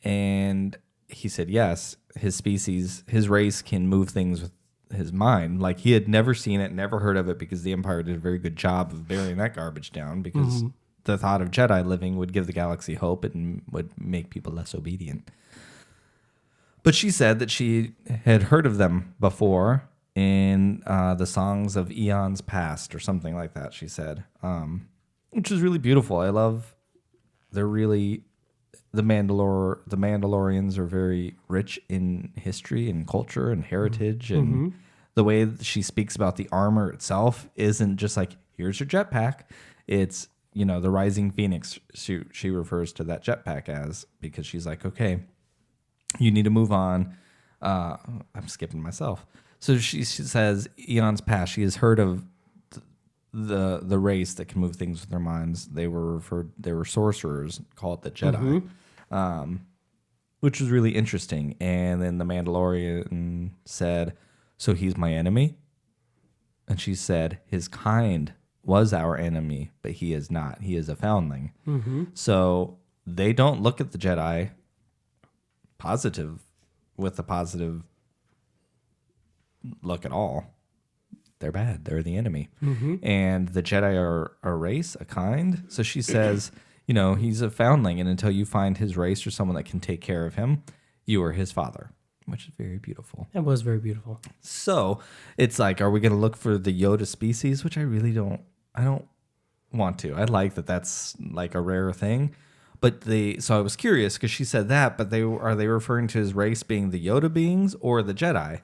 S2: And he said, "Yes, his species, his race can move things with his mind." Like he had never seen it, never heard of it, because the Empire did a very good job of burying that garbage down, because the thought of Jedi living would give the galaxy hope and would make people less obedient. But she said that she had heard of them before in the songs of eons past or something like that, she said, which is really beautiful. I love, they're really, the Mandalorians are very rich in history and culture and heritage. And the way that she speaks about the armor itself isn't just like, here's your jetpack. It's, you know, the Rising Phoenix, she refers to that jetpack as, because she's like, okay, you need to move on. I'm skipping myself. So she says, eons past, she has heard of the race that can move things with their minds. They were sorcerers, call it the Jedi, which was really interesting. And then the Mandalorian said, so he's my enemy? And she said, his kind was our enemy, but he is not. He is a foundling. So they don't look at the Jedi with a positive look at all. They're bad. They're the enemy. And the Jedi are a race, a kind. So she says, you know, he's a foundling, and until you find his race or someone that can take care of him, you are his father, which is very beautiful.
S4: That was very beautiful.
S2: So it's like, are we going to look for the Yoda species? Which I don't want to. I like that that's like a rare thing. But so I was curious because she said that, but are they referring to his race being the Yoda beings or the Jedi?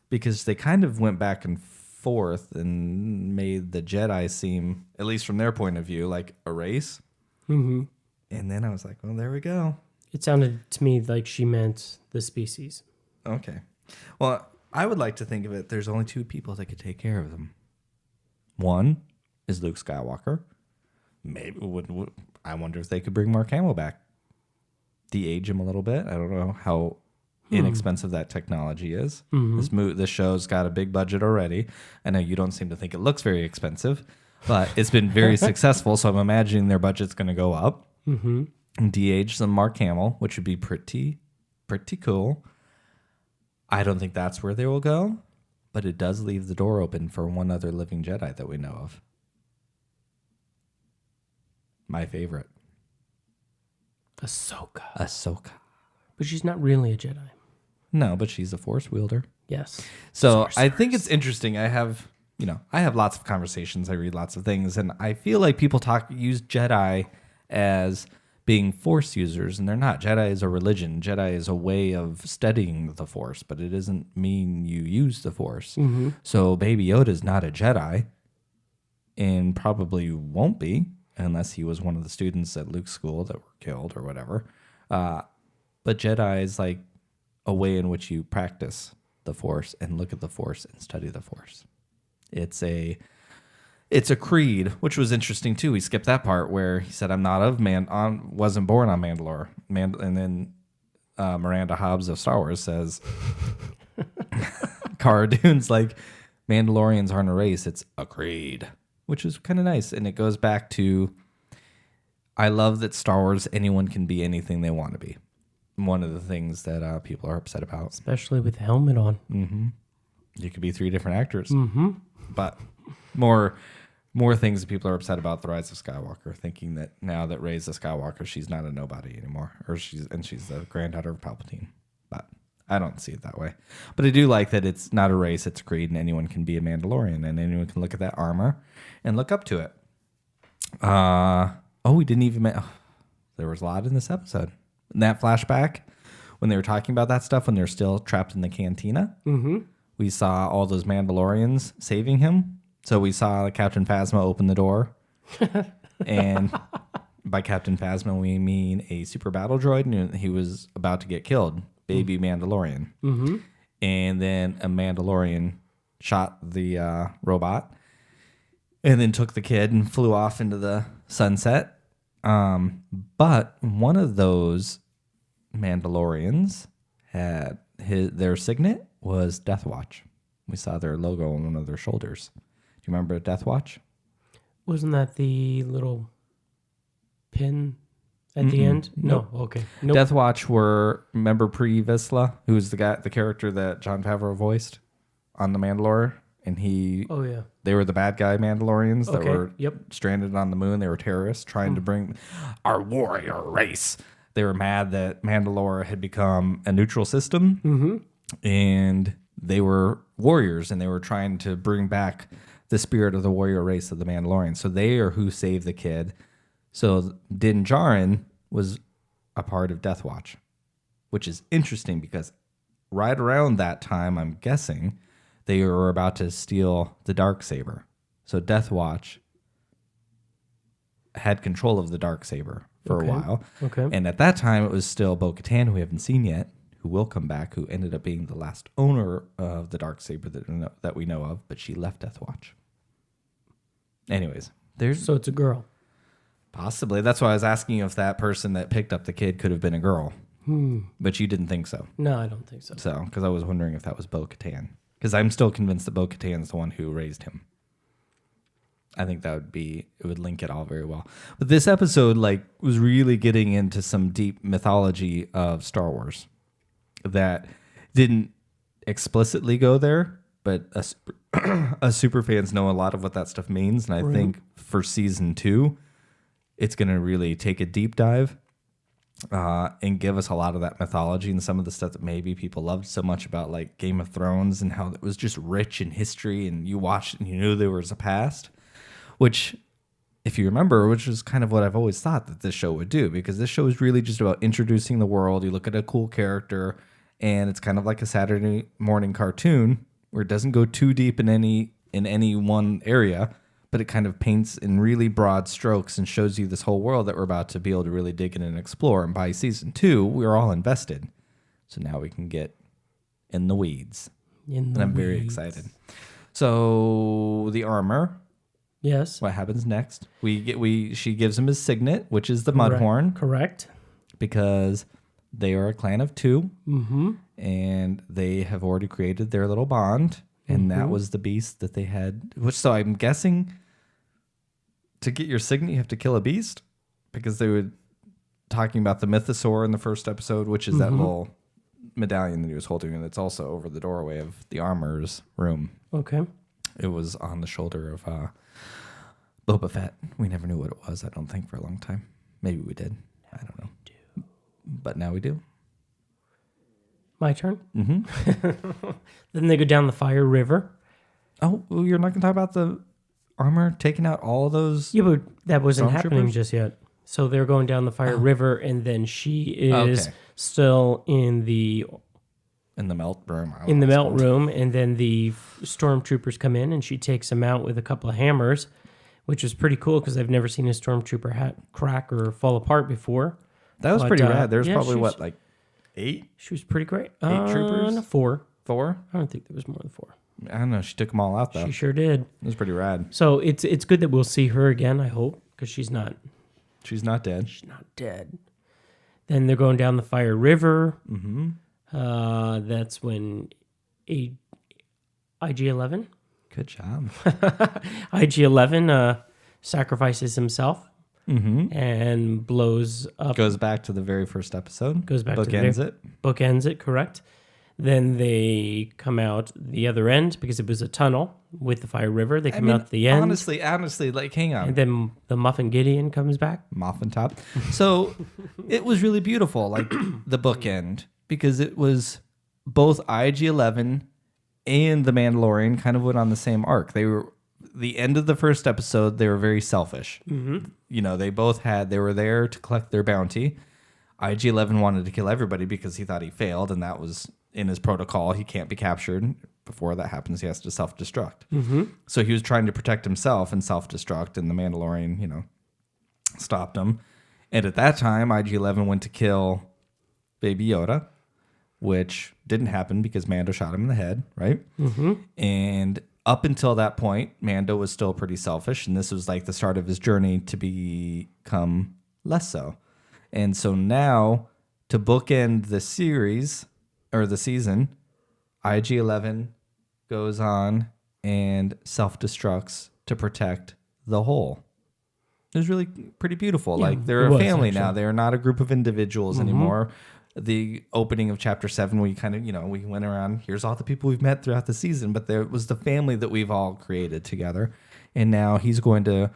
S2: Because they kind of went back and forth and made the Jedi seem, at least from their point of view, like a race. And then I was like, well, there we go.
S4: It sounded to me like she meant the species.
S2: Okay. Well, I would like to think of it, there's only two people that could take care of them. One is Luke Skywalker. Maybe I wonder if they could bring Mark Hamill back. De-age him a little bit. I don't know how inexpensive that technology is. This show's got a big budget already. I know you don't seem to think it looks very expensive, but it's been very successful, so I'm imagining their budget's going to go up. And de-age some Mark Hamill, which would be pretty cool. I don't think that's where they will go, but it does leave the door open for one other living Jedi that we know of. My favorite. Ahsoka.
S4: But she's not really a Jedi.
S2: No, but she's a Force wielder.
S4: Yes.
S2: So I think it's interesting. I have lots of conversations. I read lots of things, and I feel like people use Jedi as being Force users, and they're not. Jedi is a religion. Jedi is a way of studying the Force, but it doesn't mean you use the Force. So Baby Yoda is not a Jedi, and probably won't be unless he was one of the students at Luke's school that were killed or whatever. But Jedi is like a way in which you practice the Force and look at the Force and study the Force. It's a creed, which was interesting too. We skipped that part where he said, "I'm not of wasn't born on Mandalore." And then Miranda Hobbs of Star Wars says, Cara Dune's like, Mandalorians aren't a race, it's a creed, which is kind of nice. And it goes back to, I love that Star Wars, anyone can be anything they want to be. One of the things that people are upset about.
S4: Especially with the helmet on.
S2: You could be 3 different actors. But more things that people are upset about the Rise of Skywalker, thinking that now that Rey's a Skywalker, she's not a nobody anymore. She's the granddaughter of Palpatine. But I don't see it that way. But I do like that it's not a race, it's a creed, and anyone can be a Mandalorian, and anyone can look at that armor and look up to it. We didn't even there was a lot in this episode. In that flashback, when they were talking about that stuff, when they're still trapped in the cantina, we saw all those Mandalorians saving him. So we saw Captain Phasma open the door. And by Captain Phasma, we mean a super battle droid, and he was about to get killed. Baby Mandalorian. And then a Mandalorian shot the robot and then took the kid and flew off into the sunset. But one of those Mandalorians had their signet was Death Watch. We saw their logo on one of their shoulders. Do you remember Death Watch?
S4: Wasn't that the little pin at the end? No. Okay. Nope.
S2: Death Watch were, remember Pre Vizsla, who was the character that Jon Favreau voiced on The Mandalore, and
S4: Oh yeah.
S2: they were the bad guy Mandalorians that
S4: Okay,
S2: were
S4: yep.
S2: stranded on the moon. They were terrorists trying to bring our warrior race. They were mad that Mandalore had become a neutral system, and they were warriors, and they were trying to bring back the spirit of the warrior race of the Mandalorians. So they are who saved the kid. So Din Djarin was a part of Death Watch, which is interesting because right around that time, I'm guessing, they were about to steal the Darksaber. So Death Watch had control of the Darksaber for a while.
S4: Okay.
S2: And at that time, it was still Bo-Katan, who we haven't seen yet, who will come back, who ended up being the last owner of the Darksaber that we know of, but she left Death Watch. Anyways,
S4: So it's a girl.
S2: possibly. That's why I was asking you if that person that picked up the kid could have been a girl. But you didn't think so.
S4: No, I don't think so.
S2: So, because I was wondering if that was Bo-Katan. Because I'm still convinced that Bo-Katan is the one who raised him. I think it would link it all very well. But this episode, was really getting into some deep mythology of Star Wars that didn't explicitly go there, but us super fans know a lot of what that stuff means. And I think for season 2, it's going to really take a deep dive and give us a lot of that mythology and some of the stuff that maybe people loved so much about Game of Thrones and how it was just rich in history and you watched it and you knew there was a past, which, if you remember, which is kind of what I've always thought that this show would do, because this show is really just about introducing the world. You look at a cool character and it's kind of like a Saturday morning cartoon where it doesn't go too deep in any one area, but it kind of paints in really broad strokes and shows you this whole world that we're about to be able to really dig in and explore. And by season 2, we're all invested. So now we can get in the weeds. And I'm very excited. So the armor.
S4: Yes.
S2: What happens next? She gives him his signet, which is the Mudhorn.
S4: Correct.
S2: Because they are a clan of 2. And they have already created their little bond. And that was the beast that they had. So I'm guessing to get your signet, you have to kill a beast, because they were talking about the mythosaur in the first episode, which is that little medallion that he was holding, and it's also over the doorway of the armorer's room.
S4: Okay.
S2: It was on the shoulder of Boba Fett. We never knew what it was, I don't think, for a long time. Maybe we did. I don't know. But now we do.
S4: My turn? Then they go down the Fire River.
S2: Oh, well, you're not going to talk about the armor taking out all of those?
S4: Yeah, but that wasn't happening
S2: Stormtroopers?
S4: just yet. So they're going down the Fire River, and then she is still in the
S2: melt room.
S4: melt room, and then the stormtroopers come in, and she takes them out with a couple of hammers, which is pretty cool because I've never seen a stormtrooper hat crack or fall apart before.
S2: That was pretty rad. There's
S4: yeah,
S2: probably 8?
S4: She was pretty great.
S2: 8 troopers?
S4: No, 4.
S2: 4?
S4: I don't think there was more than 4.
S2: I don't know. She took them all out, though.
S4: She sure did.
S2: It was pretty rad.
S4: So it's good that we'll see her again, I hope, because she's not
S2: dead.
S4: She's not dead. Then they're going down the Fire River. That's when IG-11.
S2: Good job.
S4: IG-11 sacrifices himself and blows up.
S2: Goes back to the very first episode.
S4: Bookends it, correct. Then they come out the other end because it was a tunnel with the Fire River. They come out the end.
S2: Honestly, hang on.
S4: And then the Muffin Gideon comes back.
S2: Muffin top. So it was really beautiful, the bookend, because it was both IG-11 and the Mandalorian kind of went on the same arc. They were the end of the first episode. They were very selfish. You know, they were there to collect their bounty. IG-11 wanted to kill everybody because he thought he failed, and that was in his protocol. He can't be captured. Before that happens, he has to self-destruct. So he was trying to protect himself and self-destruct, and the Mandalorian, stopped him. And at that time, IG-11 went to kill Baby Yoda, which didn't happen because Mando shot him in the head, right? And up until that point, Mando was still pretty selfish, and this was like the start of his journey to become less so. And so now, to bookend the series, or the season, IG-11 goes on and self-destructs to protect the whole. It was really pretty beautiful.
S4: Yeah,
S2: Like they're
S4: it
S2: a
S4: was,
S2: family now.
S4: actually.
S2: They are not a group of individuals anymore. The opening of chapter 7, we kind of, we went around, here's all the people we've met throughout the season, but there was the family that we've all created together. And now he's going to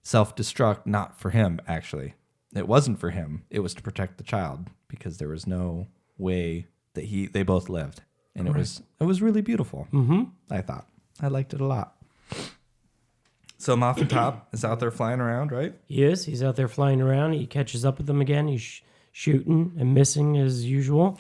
S2: self-destruct, not for him, actually. It wasn't for him. It was to protect the child because there was no way that they both lived. And it was really beautiful. I thought. I liked it a lot. So Moffat Top is out there flying around, right?
S4: He is. He's out there flying around. He catches up with them again. He's shooting and missing as usual.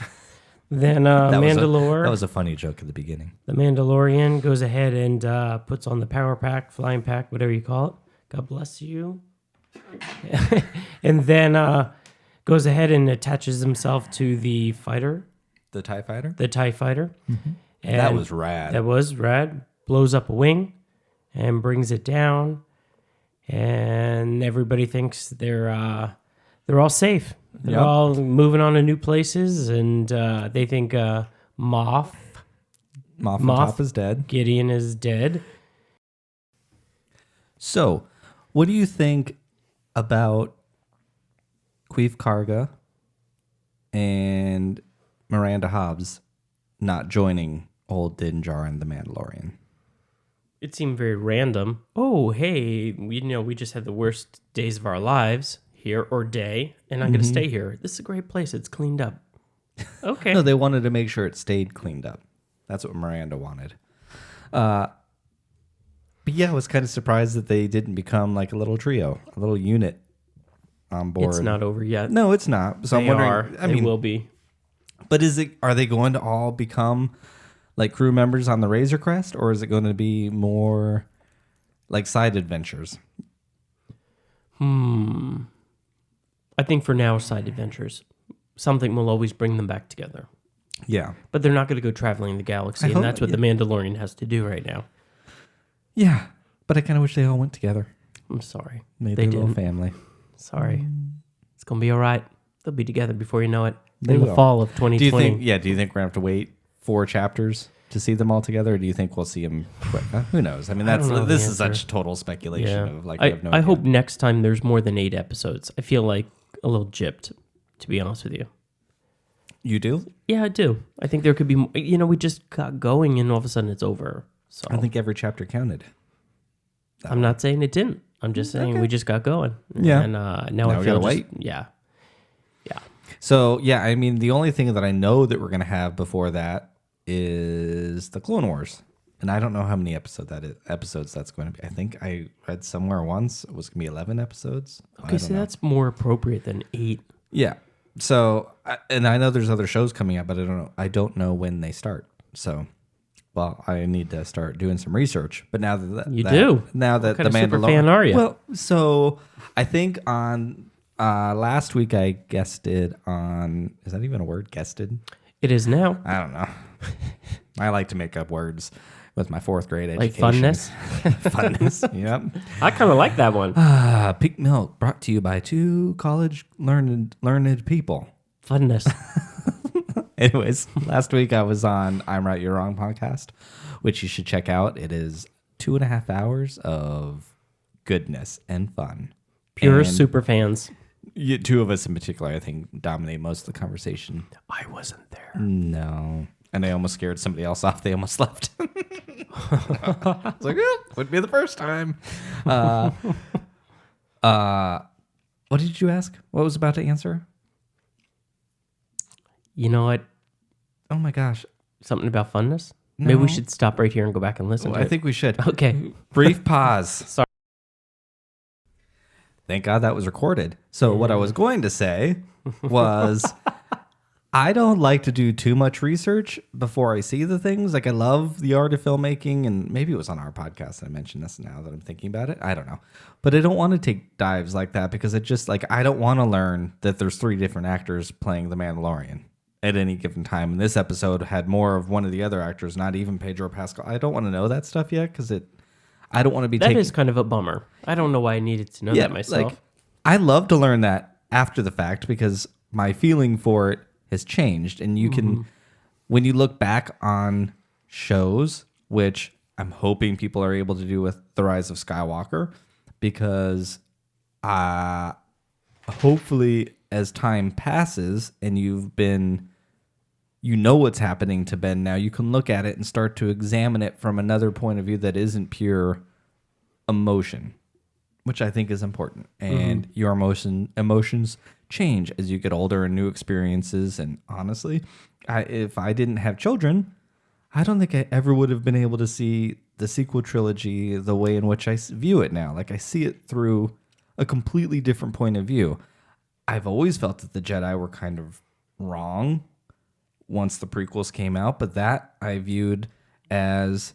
S4: Then
S2: That
S4: Mandalore.
S2: was a funny joke at the beginning.
S4: The Mandalorian goes ahead and puts on the power pack, flying pack, whatever you call it. God bless you. And then goes ahead and attaches himself to the fighter,
S2: The TIE Fighter?
S4: the TIE fighter. And
S2: That was rad.
S4: That was rad. Blows up a wing and brings it down. And everybody thinks they're all safe. They're all moving on to new places, and they think Moff
S2: Top is dead.
S4: Gideon is dead.
S2: So, what do you think about Queef Karga and Miranda Hobbs not joining old Din Djarin the Mandalorian?
S4: It seemed very random. Oh, hey, we just had the worst days of our lives here or day, and I'm going to stay here. This is a great place. It's cleaned up. Okay.
S2: No, they wanted to make sure it stayed cleaned up. That's what Miranda wanted. But yeah, I was kind of surprised that they didn't become like a little trio, a little unit on board.
S4: It's not over yet.
S2: No, it's not. So I'm
S4: They
S2: wondering.
S4: are.
S2: I
S4: They
S2: mean,
S4: will be.
S2: but are they going to all become like crew members on the Razor Crest, or is it going to be more like side adventures?
S4: I think for now, side adventures. Something will always bring them back together.
S2: Yeah.
S4: But they're not going to go traveling the galaxy,
S2: hope-
S4: and that's what the Mandalorian has to do right now.
S2: Yeah. But I kind of wish they all went together.
S4: I'm sorry.
S2: Made
S4: They
S2: their little
S4: didn't.
S2: family.
S4: Sorry. It's going to be all right. They'll be together before you know it.
S2: They
S4: In the
S2: will.
S4: fall of 2020.
S2: Do you think? Yeah. Do you think we're gonna have to wait 4 chapters to see them all together, or do you think we'll see them quick? Who knows? I mean,
S4: I don't know the
S2: this is
S4: answer.
S2: such total speculation.
S4: Yeah.
S2: Of like, we have no
S4: I
S2: idea.
S4: hope next time there's more than 8 episodes. I feel like a little gypped, to be honest with you.
S2: You do.
S4: Yeah, I do. I think there could be, we just got going and all of a sudden it's over. So
S2: I think every chapter counted.
S4: I'm not saying it didn't. I'm just saying we just got going.
S2: Yeah.
S4: And now
S2: Now
S4: I
S2: we
S4: feel
S2: gotta wait.
S4: Yeah.
S2: So yeah, I mean, the only thing that I know that we're gonna have before that is the Clone Wars, and I don't know how many episodes that's going to be. I think I read somewhere once it was gonna be 11 episodes. I
S4: Okay,
S2: don't
S4: so
S2: know.
S4: that's more appropriate than 8.
S2: Yeah. So, and I know there's other shows coming out, but I don't know when they start. So, well, I need to start doing some research. But now that
S4: You do?
S2: now that
S4: What kind
S2: the
S4: of super
S2: Mandalorian,
S4: fan are you?
S2: Well, so I think on last week I guested on. Is that even a word? Guested?
S4: It is now.
S2: I don't know. I like to make up words with my 4th grade education.
S4: Like funness.
S2: Funness. Yep.
S4: I kind of like that one.
S2: Peak Milk brought to you by 2 college learned people.
S4: Funness.
S2: Anyways, last week I was on I'm Right, You're Wrong podcast, which you should check out. It is 2.5 hours of goodness and fun.
S4: Pure
S2: And
S4: super fans.
S2: 2 of us in particular, I think, dominate most of the conversation.
S4: I wasn't there.
S2: No. And I almost scared somebody else off. They almost left. I was like, wouldn't be the first time. What did you ask? What was about to answer?
S4: You know what?
S2: Oh my gosh.
S4: Something about funness? Maybe we
S2: No.
S4: should stop right here and go back and listen
S2: Well,
S4: to
S2: I
S4: it.
S2: think we should.
S4: Okay.
S2: Brief pause.
S4: Sorry.
S2: Thank God that was recorded. So what I was going to say was I don't like to do too much research before I see the things. Like I love the art of filmmaking, and maybe it was on our podcast that I mentioned this now that I'm thinking about it. I don't know. But I don't want to take dives like that because it just like I don't want to learn that there's 3 different actors playing the Mandalorian at any given time. And this episode had more of one of the other actors, not even Pedro Pascal. I don't want to know that stuff yet because I don't want to be
S4: That
S2: taking
S4: is kind of a bummer. I don't know why I needed to know that myself.
S2: Like, I love to learn that after the fact because my feeling for it has changed. And you can, when you look back on shows, which I'm hoping people are able to do with The Rise of Skywalker, because hopefully as time passes and you know what's happening to Ben now, you can look at it and start to examine it from another point of view that isn't pure emotion, which I think is important. And your emotions change as you get older and new experiences. And honestly, if I didn't have children, I don't think I ever would have been able to see the sequel trilogy the way in which I view it now. Like, I see it through a completely different point of view. I've always felt that the Jedi were kind of wrong once the prequels came out, but that I viewed as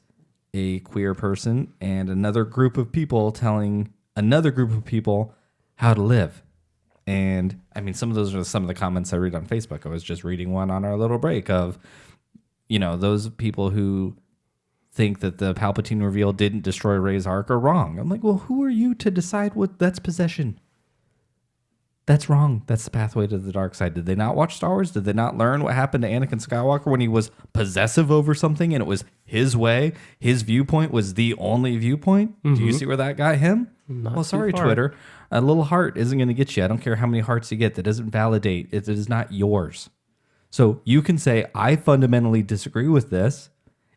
S2: a queer person and another group of people telling another group of people how to live. And I mean, some of those are some of the comments I read on Facebook. I was just reading one on our little break of, those people who think that the Palpatine reveal didn't destroy Rey's arc are wrong. I'm like, well, who are you to decide that's possession? That's wrong. That's the pathway to the dark side. Did they not watch Star Wars? Did they not learn what happened to Anakin Skywalker when he was possessive over something and it was his way? His viewpoint was the only viewpoint? Do you see where that got him? Well, sorry, Twitter. A little heart isn't going to get you. I don't care how many hearts you get. That doesn't validate. It is not yours. So you can say, I fundamentally disagree with this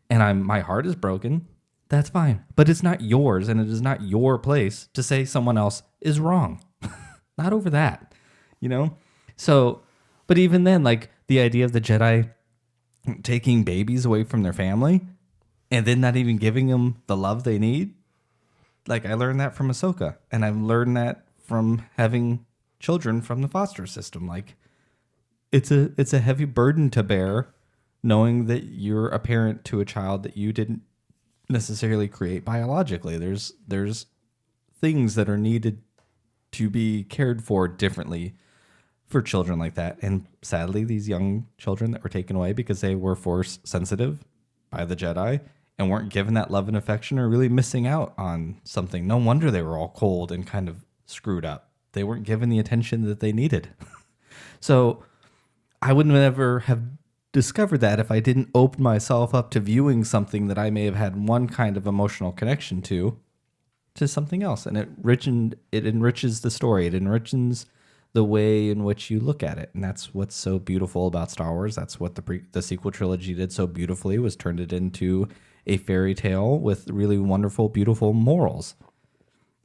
S2: and my heart is broken. That's fine. But it's not yours and it is not your place to say someone else is wrong. Not over that, So, but even then, like the idea of the Jedi taking babies away from their family and then not even giving them the love they need. Like, I learned that from Ahsoka, and I've learned that from having children from the foster system. Like, it's a heavy burden to bear knowing that you're a parent to a child that you didn't necessarily create biologically. There's things that are needed to be cared for differently for children like that. And sadly, these young children that were taken away because they were force sensitive by the Jedi and weren't given that love and affection are really missing out on something. No wonder they were all cold and kind of screwed up. They weren't given the attention that they needed. So I wouldn't ever have discovered that if I didn't open myself up to viewing something that I may have had one kind of emotional connection to something else. And it enriches the story. It enriches the way in which you look at it. And that's what's so beautiful about Star Wars. That's what the sequel trilogy did so beautifully, was turned it into a fairy tale with really wonderful, beautiful morals.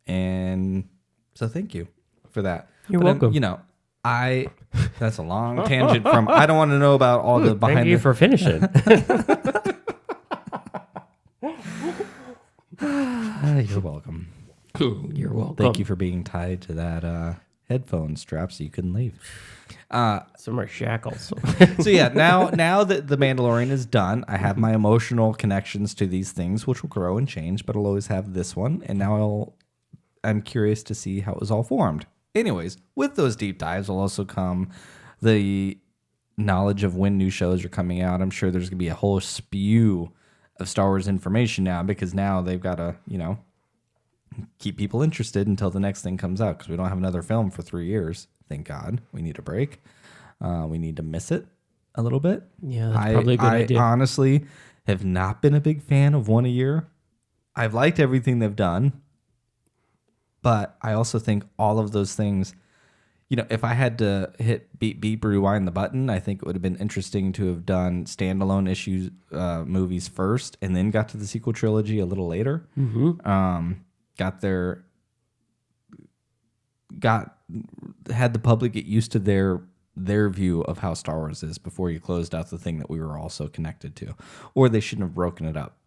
S2: And so thank you for that.
S4: You're welcome.
S2: That's a long tangent from, I don't want to know about all the behind.
S4: Thank you for finishing.
S2: You're welcome.
S4: You're welcome.
S2: Thank you for being tied to that headphone strap so you couldn't leave.
S4: Some more shackles.
S2: So yeah, now that The Mandalorian is done, I have my emotional connections to these things, which will grow and change, but I'll always have this one. And now I'm curious to see how it was all formed. Anyways, with those deep dives will also come the knowledge of when new shows are coming out. I'm sure there's going to be a whole spew of Star Wars information now, because now they've got to, keep people interested until the next thing comes out, because we don't have another film for 3 years. Thank God. We need a break. We need to miss it a little bit.
S4: Yeah, that's probably a good idea.
S2: I honestly have not been a big fan of one a year. I've liked everything they've done, but I also think all of those things, if I had to hit beep, rewind the button, I think it would have been interesting to have done standalone issues, movies first, and then got to the sequel trilogy a little later. Mm-hmm. Had the public get used to their view of how Star Wars is before you closed out the thing that we were all so connected to. Or they shouldn't have broken it up.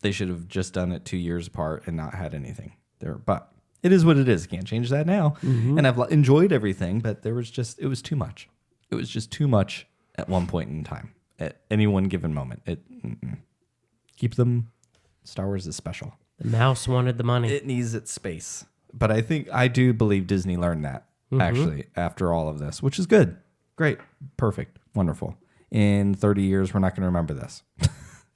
S2: They should have just done it 2 years apart and not had anything there. But it is what it is. Can't change that now. Mm-hmm. And I've enjoyed everything, but it was too much. It was just too much at one point in time, at any one given moment. Keep them. Star Wars is special.
S4: The mouse wanted the money.
S2: It needs its space. But I do believe Disney learned that, actually, after all of this, which is good. Great. Perfect. Wonderful. In 30 years, we're not going to remember this.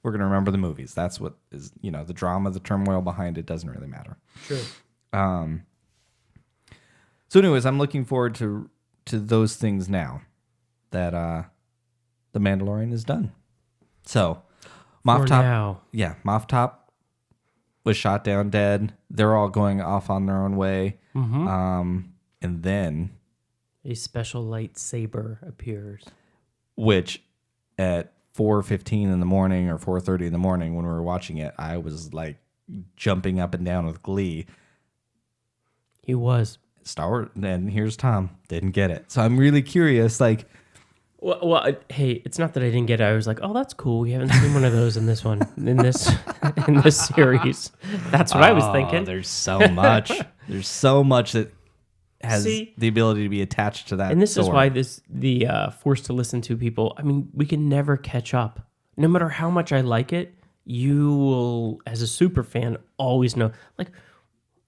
S2: We're going to remember the movies. That's what is, the drama, the turmoil behind it doesn't really matter.
S4: Sure.
S2: So anyways, I'm looking forward to those things now that The Mandalorian is done. So, Moff Top was shot down dead. They're all going off on their own way. Mm-hmm. And then
S4: a special lightsaber appears.
S2: Which at 4:15 in the morning or 4:30 in the morning when we were watching it, I was like jumping up and down with glee.
S4: He was.
S2: Star Wars, and here's Tom. Didn't get it. So I'm really curious, like...
S4: Hey, it's not that I didn't get it. I was like, oh, that's cool. We haven't seen one of those in this one, in this series. That's what I was thinking.
S2: There's so much. There's so much that has the ability to be attached to that.
S4: And this
S2: sword.
S4: is why the Forced to Listen to people, I mean, we can never catch up. No matter how much I like it, you will, as a super fan, always know. Like,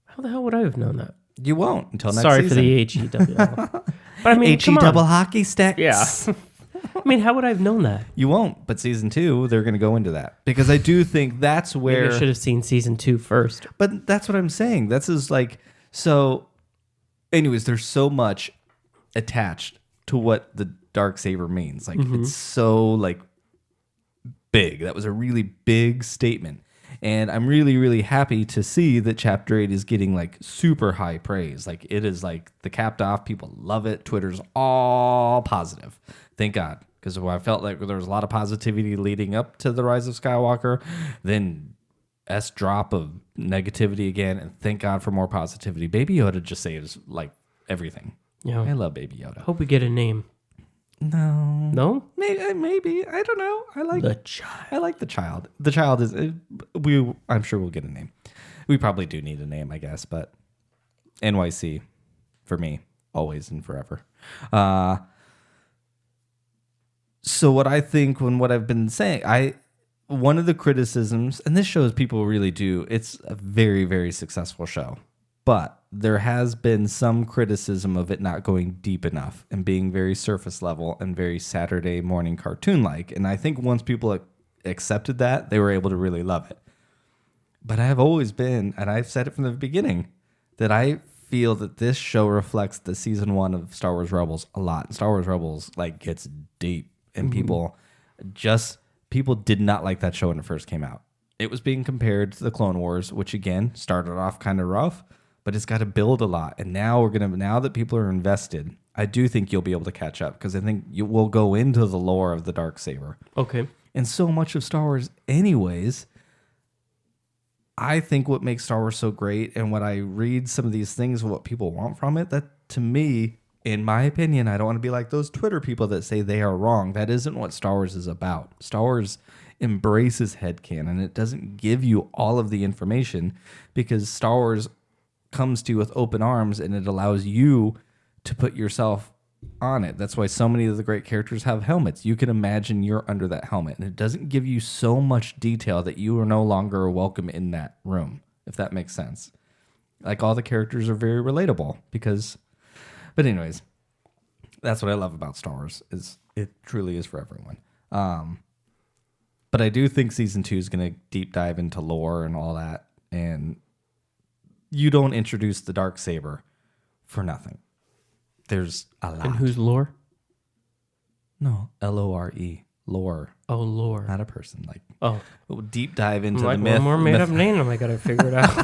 S4: how the hell would I have known that?
S2: You won't until next
S4: Sorry
S2: season.
S4: for the HE-double. But I mean,
S2: HE double hockey sticks.
S4: Yeah. I mean, how would I have known that?
S2: You won't. But season 2, they're going to go into that because I do think that's where
S4: Maybe I should have seen season 2 first.
S2: But that's what I'm saying. This is like so. Anyways, there's so much attached to what the Darksaber means. Like it's so like big. That was a really big statement. And I'm really, really happy to see that Chapter 8 is getting like super high praise. Like it is like the capped off. People love it. Twitter's all positive. Thank God. Because I felt like there was a lot of positivity leading up to The Rise of Skywalker. Then S drop of negativity again. And thank God for more positivity. Baby Yoda just saves like everything.
S4: Yeah.
S2: I love Baby Yoda.
S4: Hope we get a name.
S2: No.
S4: No?
S2: Maybe. I don't know. I like
S4: The child.
S2: I like the child. The child is I'm sure we'll get a name. We probably do need a name, I guess, but NYC for me, always and forever. So what I think when what I've been saying, one of the criticisms, and this shows people really do, it's a very, very successful show. But there has been some criticism of it not going deep enough and being very surface level and very Saturday morning cartoon-like. And I think once people accepted that, they were able to really love it. But I have always been, and I've said it from the beginning, that I feel that this show reflects the season 1 of Star Wars Rebels a lot. Star Wars Rebels like gets deep, and people did not like that show when it first came out. It was being compared to the Clone Wars, which again started off kind of rough. But it's got to build a lot. And now now that people are invested, I do think you'll be able to catch up because I think you will go into the lore of the Darksaber.
S4: Okay.
S2: And so much of Star Wars anyways, I think what makes Star Wars so great and what I read some of these things, what people want from it, that to me, in my opinion, I don't want to be like those Twitter people that say they are wrong. That isn't what Star Wars is about. Star Wars embraces headcanon. It doesn't give you all of the information because Star Wars comes to you with open arms and it allows you to put yourself on it. That's why so many of the great characters have helmets. You can imagine you're under that helmet and it doesn't give you so much detail that you are no longer welcome in that room, if that makes sense. Like all the characters are very relatable but anyways, that's what I love about Star Wars is it truly is for everyone. But I do think season 2 is going to deep dive into lore and all that. And you don't introduce the Darksaber for nothing. There's a lot.
S4: And who's Lore?
S2: No, Lore. Lore.
S4: Oh, Lore.
S2: Not a person. Like, we'll deep dive into
S4: like
S2: the myth.
S4: One more made up name I gotta figure it out.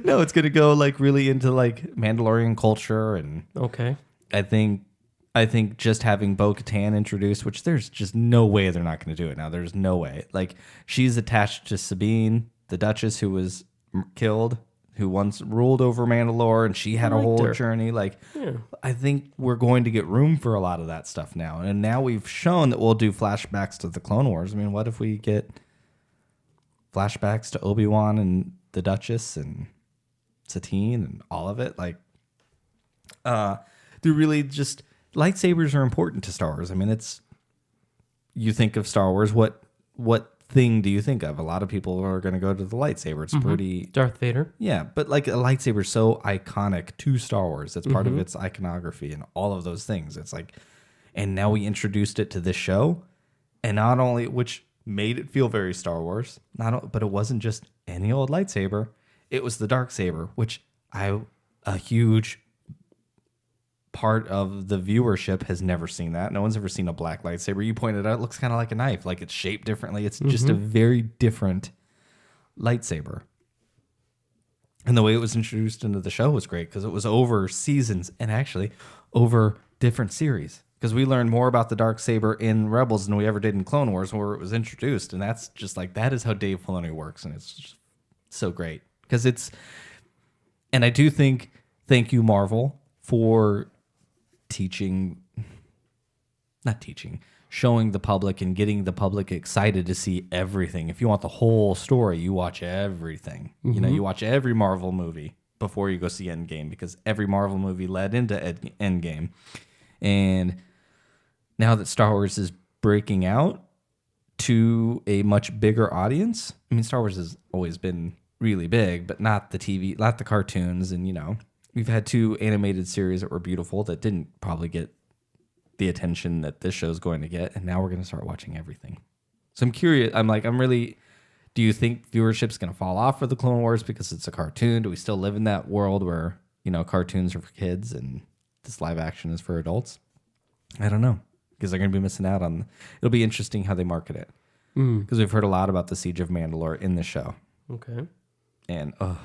S2: No, it's gonna go like really into like Mandalorian culture and
S4: okay.
S2: I think just having Bo-Katan introduced, which there's just no way they're not going to do it now. There's no way. Like she's attached to Sabine, the Duchess who was killed, who once ruled over Mandalore, and she had a whole journey. Like, I think we're going to get room for a lot of that stuff now. And now we've shown that we'll do flashbacks to the Clone Wars. I mean, what if we get flashbacks to Obi-Wan and the Duchess and Satine and all of it? Like, they're really just lightsabers are important to Star Wars. I mean, you think of Star Wars, what thing do you think of? A lot of people are going to go to the lightsaber. It's pretty
S4: Darth Vader.
S2: Yeah, but like a lightsaber is so iconic to Star Wars. It's part of its iconography and all of those things. It's like, and now we introduced it to this show, and not only which made it feel very Star Wars, but it wasn't just any old lightsaber. It was the Darksaber, which a huge part of the viewership has never seen that. No one's ever seen a black lightsaber. You pointed out it looks kind of like a knife, like it's shaped differently. It's just a very different lightsaber. And the way it was introduced into the show was great because it was over seasons and actually over different series. Because we learned more about the Darksaber in Rebels than we ever did in Clone Wars where it was introduced. And that's just like, that is how Dave Filoni works. And it's just so great. Because it's, and I do think, thank you, Marvel, for showing the public and getting the public excited to see everything. If you want the whole story, you watch everything. You know, you watch every Marvel movie before you go see Endgame because every Marvel movie led into Endgame. And now that Star Wars is breaking out to a much bigger audience, I mean, Star Wars has always been really big, but not the TV, not the cartoons. And, you know, we've had 2 animated series that were beautiful that didn't probably get the attention that this show's going to get, and now we're going to start watching everything. So I'm curious. Do you think viewership's going to fall off for the Clone Wars because it's a cartoon? Do we still live in that world where, you know, cartoons are for kids and this live action is for adults? I don't know, because they're going to be missing out on. It'll be interesting how they market it, because we've heard a lot about the Siege of Mandalore in the show.
S4: Okay.
S2: And I'll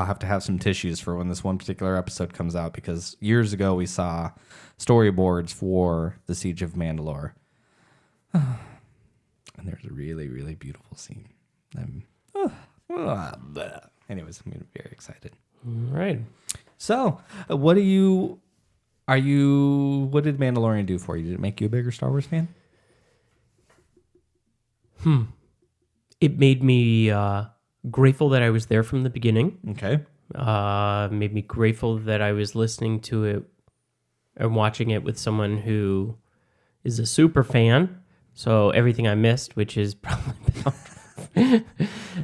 S2: have to have some tissues for when this one particular episode comes out, because years ago we saw storyboards for the Siege of Mandalore. And there's a really, really beautiful scene. Anyways, I'm very excited.
S4: All right.
S2: So, what did Mandalorian do for you? Did it make you a bigger Star Wars fan?
S4: It made me grateful that I was there from the beginning.
S2: Okay.
S4: Made me grateful that I was listening to it and watching it with someone who is a super fan. So everything I missed, which is probably about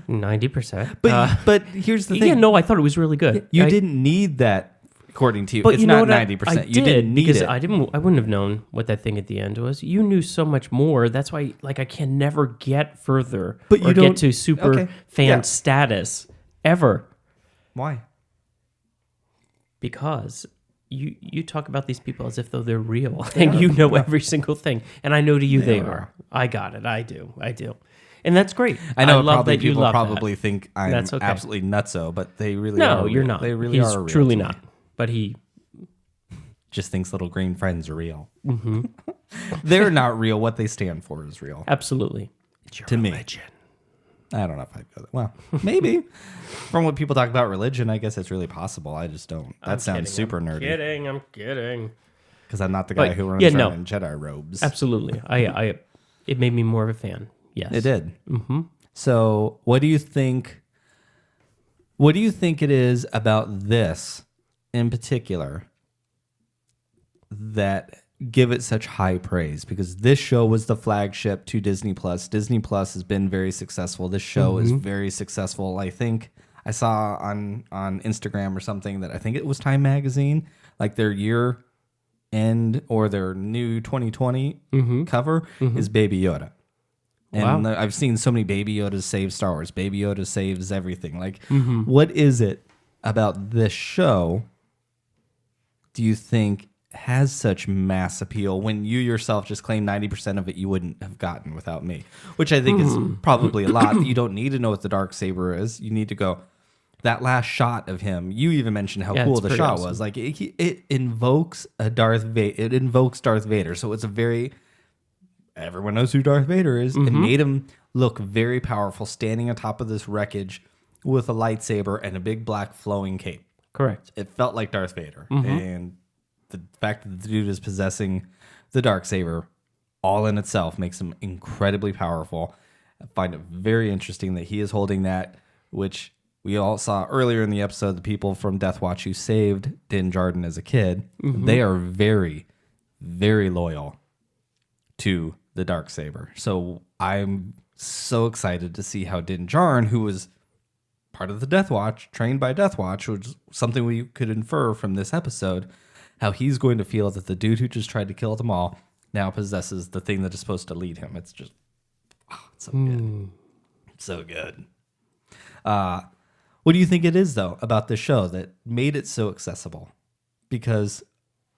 S4: 90%.
S2: But here's the thing.
S4: Yeah, no, I thought it was really good.
S2: You didn't need that. According to you,
S4: but
S2: it's
S4: you know
S2: not
S4: what
S2: 90%.
S4: I
S2: You didn't need
S4: because
S2: it.
S4: I wouldn't have known what that thing at the end was. You knew so much more. That's why, like, I can never get further,
S2: but you
S4: or
S2: don't
S4: get to super fan status ever.
S2: Why?
S4: Because you talk about these people as if though they're real, and you know every single thing. And I know to you they are. I got it. I do. And that's great.
S2: I know.
S4: love
S2: probably
S4: that you
S2: people
S4: love
S2: probably
S4: that.
S2: think I'm
S4: That's okay.
S2: absolutely nutso, but they really
S4: no,
S2: are.
S4: You're
S2: real.
S4: not.
S2: They really
S4: He's
S2: are. Real
S4: truly
S2: to
S4: not.
S2: me.
S4: But he
S2: just thinks little green friends are real. Mm-hmm. They're not real. What they stand for is real.
S4: Absolutely. It's your
S2: to
S4: religion.
S2: Me. I don't know if I'd go there. Well, maybe. From what people talk about religion, I guess it's really possible. I just don't. That sounds super nerdy.
S4: I'm kidding.
S2: Because I'm not the guy who runs around in Jedi robes.
S4: Absolutely. It made me more of a fan. Yes.
S2: It did. Mm-hmm. So what do you think? What do you think it is about this in particular that give it such high praise? Because this show was the flagship to Disney Plus. Disney Plus has been very successful. This show is very successful. I think I saw on Instagram or something that I think it was Time Magazine, like their year end or their new 2020 cover is Baby Yoda. And I've seen so many Baby Yodas save Star Wars. Baby Yoda saves everything. Like, what is it about this show do you think has such mass appeal when you yourself just claim 90% of it you wouldn't have gotten without me? Which I think is probably a lot. You don't need to know what the Darksaber is. You need to go, that last shot of him, you even mentioned how cool the shot was. Like, it invokes a Darth Vader. It invokes Darth Vader. So it's a very... Everyone knows who Darth Vader is. It made him look very powerful, standing on top of this wreckage with a lightsaber and a big black flowing cape.
S4: Correct.
S2: It felt like Darth Vader. And the fact that the dude is possessing the Darksaber all in itself makes him incredibly powerful. I find it very interesting that he is holding that, which we all saw earlier in the episode, the people from Death Watch who saved Din Djarin as a kid. They are very, very loyal to the Darksaber. So I'm so excited to see how Din Djarin, who was part of the Death Watch, trained by Death Watch, which is something we could infer from this episode, how he's going to feel that the dude who just tried to kill them all now possesses the thing that is supposed to lead him. It's just, it's so good. It's so good. What do you think it is, though, about this show that made it so accessible? Because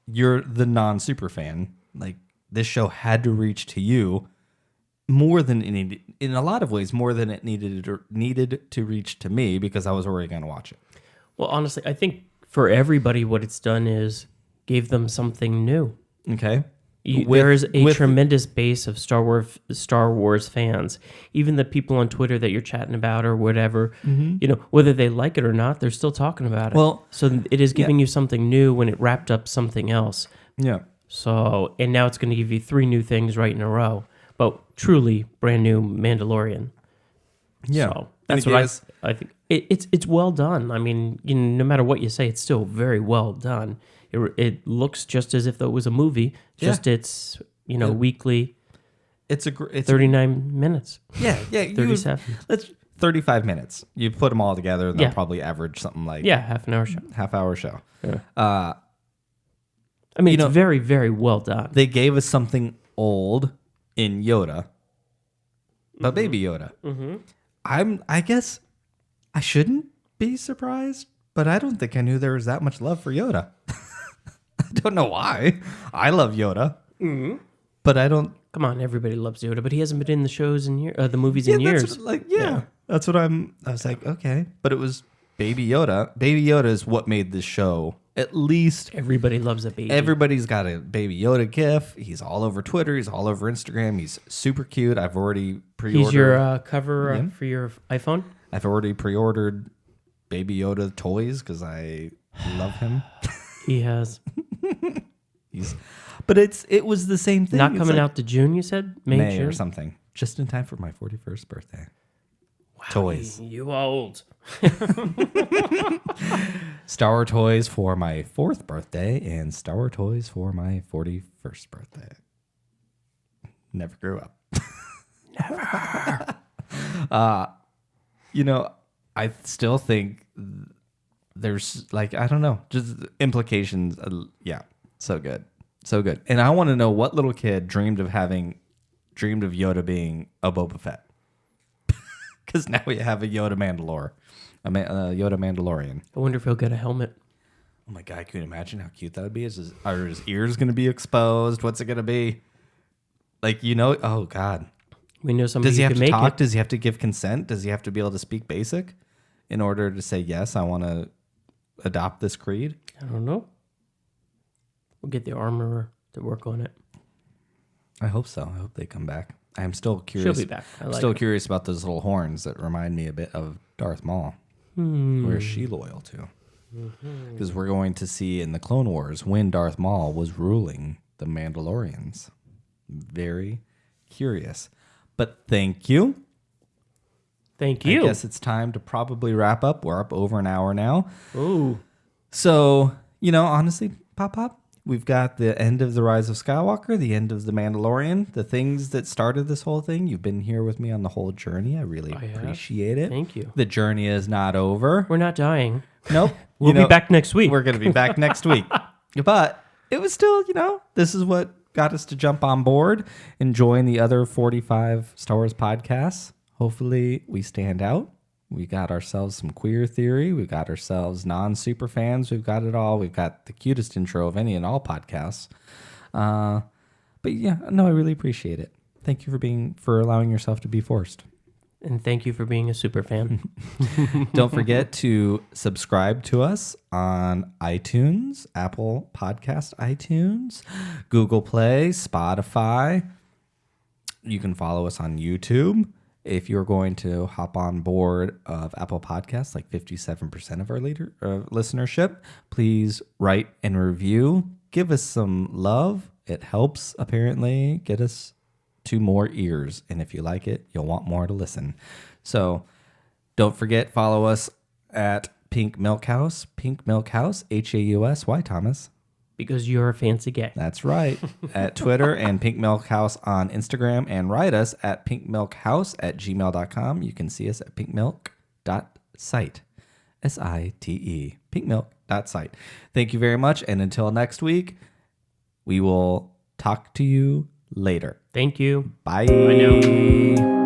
S2: you're the non-super fan. Like, this show had to reach to you more than it needed, in a lot of ways, more than it needed to reach to me because I was already going to watch it.
S4: Well, honestly, I think for everybody, what it's done is gave them something new.
S2: Okay.
S4: There is a tremendous base of Star Wars fans. Even the people on Twitter that you're chatting about or whatever, whether they like it or not, they're still talking about it.
S2: Well,
S4: so it is giving you something new when it wrapped up something else.
S2: Yeah.
S4: So, and now it's going to give you 3 new things right in a row, but truly brand new Mandalorian.
S2: Yeah.
S4: So that's what I think. It's well done. I mean, no matter what you say, it's still very well done. It looks just as if it was a movie. Just it's weekly.
S2: It's
S4: 39 minutes.
S2: Yeah,
S4: 37.
S2: That's 35 minutes. You put them all together, and they'll probably average something like
S4: half an hour show.
S2: Half-hour show.
S4: Yeah. I mean, it's very, very well done.
S2: They gave us something old in Yoda, but Baby Yoda. Mm-hmm. I guess I shouldn't be surprised, but I don't think I knew there was that much love for Yoda. I don't know why. I love Yoda, but I don't.
S4: Come on, everybody loves Yoda, but he hasn't been in the shows the movies in years.
S2: That's what I was like, okay, but it was Baby Yoda. Baby Yoda is what made this show. At least
S4: everybody loves a baby.
S2: Everybody's got a Baby Yoda gif. He's all over Twitter. He's all over Instagram. He's super cute. I've already pre-ordered.
S4: He's your cover for your iPhone.
S2: I've already pre-ordered Baby Yoda toys because I love him.
S4: He has.
S2: But it was the same thing.
S4: Not coming out to June, you said?
S2: May
S4: June?
S2: Or something. Just in time for my 41st birthday.
S4: Wow,
S2: toys.
S4: You old.
S2: Star Wars toys for my 4th birthday and Star Wars toys for my 41st birthday. Never grew up.
S4: Never.
S2: I still think there's I don't know, just implications. So good. So good. And I want to know what little kid dreamed of Yoda being a Boba Fett. Because now we have a Yoda Mandalore. Yoda Mandalorian.
S4: I wonder if he'll get a helmet.
S2: Oh my God, can you imagine how cute that would be? Are his ears going to be exposed? What's it going to be? Oh God.
S4: We know somebody
S2: Does he have to
S4: make
S2: talk?
S4: it.
S2: Does he have to give consent? Does he have to be able to speak basic in order to say, yes, I want to adopt this creed?
S4: I don't know. We'll get the armorer to work on it.
S2: I hope so. I hope they come back. I'm still curious.
S4: She'll be back.
S2: I'm still curious about those little horns that remind me a bit of Darth Maul. Where is she loyal to? Because we're going to see in the Clone Wars when Darth Maul was ruling the Mandalorians. Very curious. But thank you.
S4: Thank you.
S2: I guess it's time to probably wrap up. We're up over an hour now.
S4: Ooh.
S2: So, honestly, Pop, we've got the end of The Rise of Skywalker, the end of The Mandalorian, the things that started this whole thing. You've been here with me on the whole journey. I really appreciate it.
S4: Thank you.
S2: The journey is not over.
S4: We're not dying.
S2: Nope.
S4: We'll be back next week.
S2: We're going to be back next week. But it was still, this is what got us to jump on board and join the other 45 Star Wars podcasts. Hopefully we stand out. We got ourselves some queer theory. We got ourselves non-super fans. We've got it all. We've got the cutest intro of any and all podcasts. But yeah, no, I really appreciate it. Thank you for allowing yourself to be forced.
S4: And thank you for being a super fan.
S2: Don't forget to subscribe to us on iTunes, Apple Podcast iTunes, Google Play, Spotify. You can follow us on YouTube. If you're going to hop on board of Apple Podcasts, like 57% of our listenership, please write and review. Give us some love. It helps, apparently, get us to more ears. And if you like it, you'll want more to listen. So don't forget, follow us at Pink Milk House, Haus, Why, Thomas?
S4: Because you're a fancy guy.
S2: That's right. At Twitter and Pink Milk House on Instagram, and write us at pinkmilkhouse@gmail.com. You can see us at pinkmilk.site. SITE. Pinkmilk.site. Thank you very much. And until next week, we will talk to you later.
S4: Thank you.
S2: Bye.
S4: Bye now.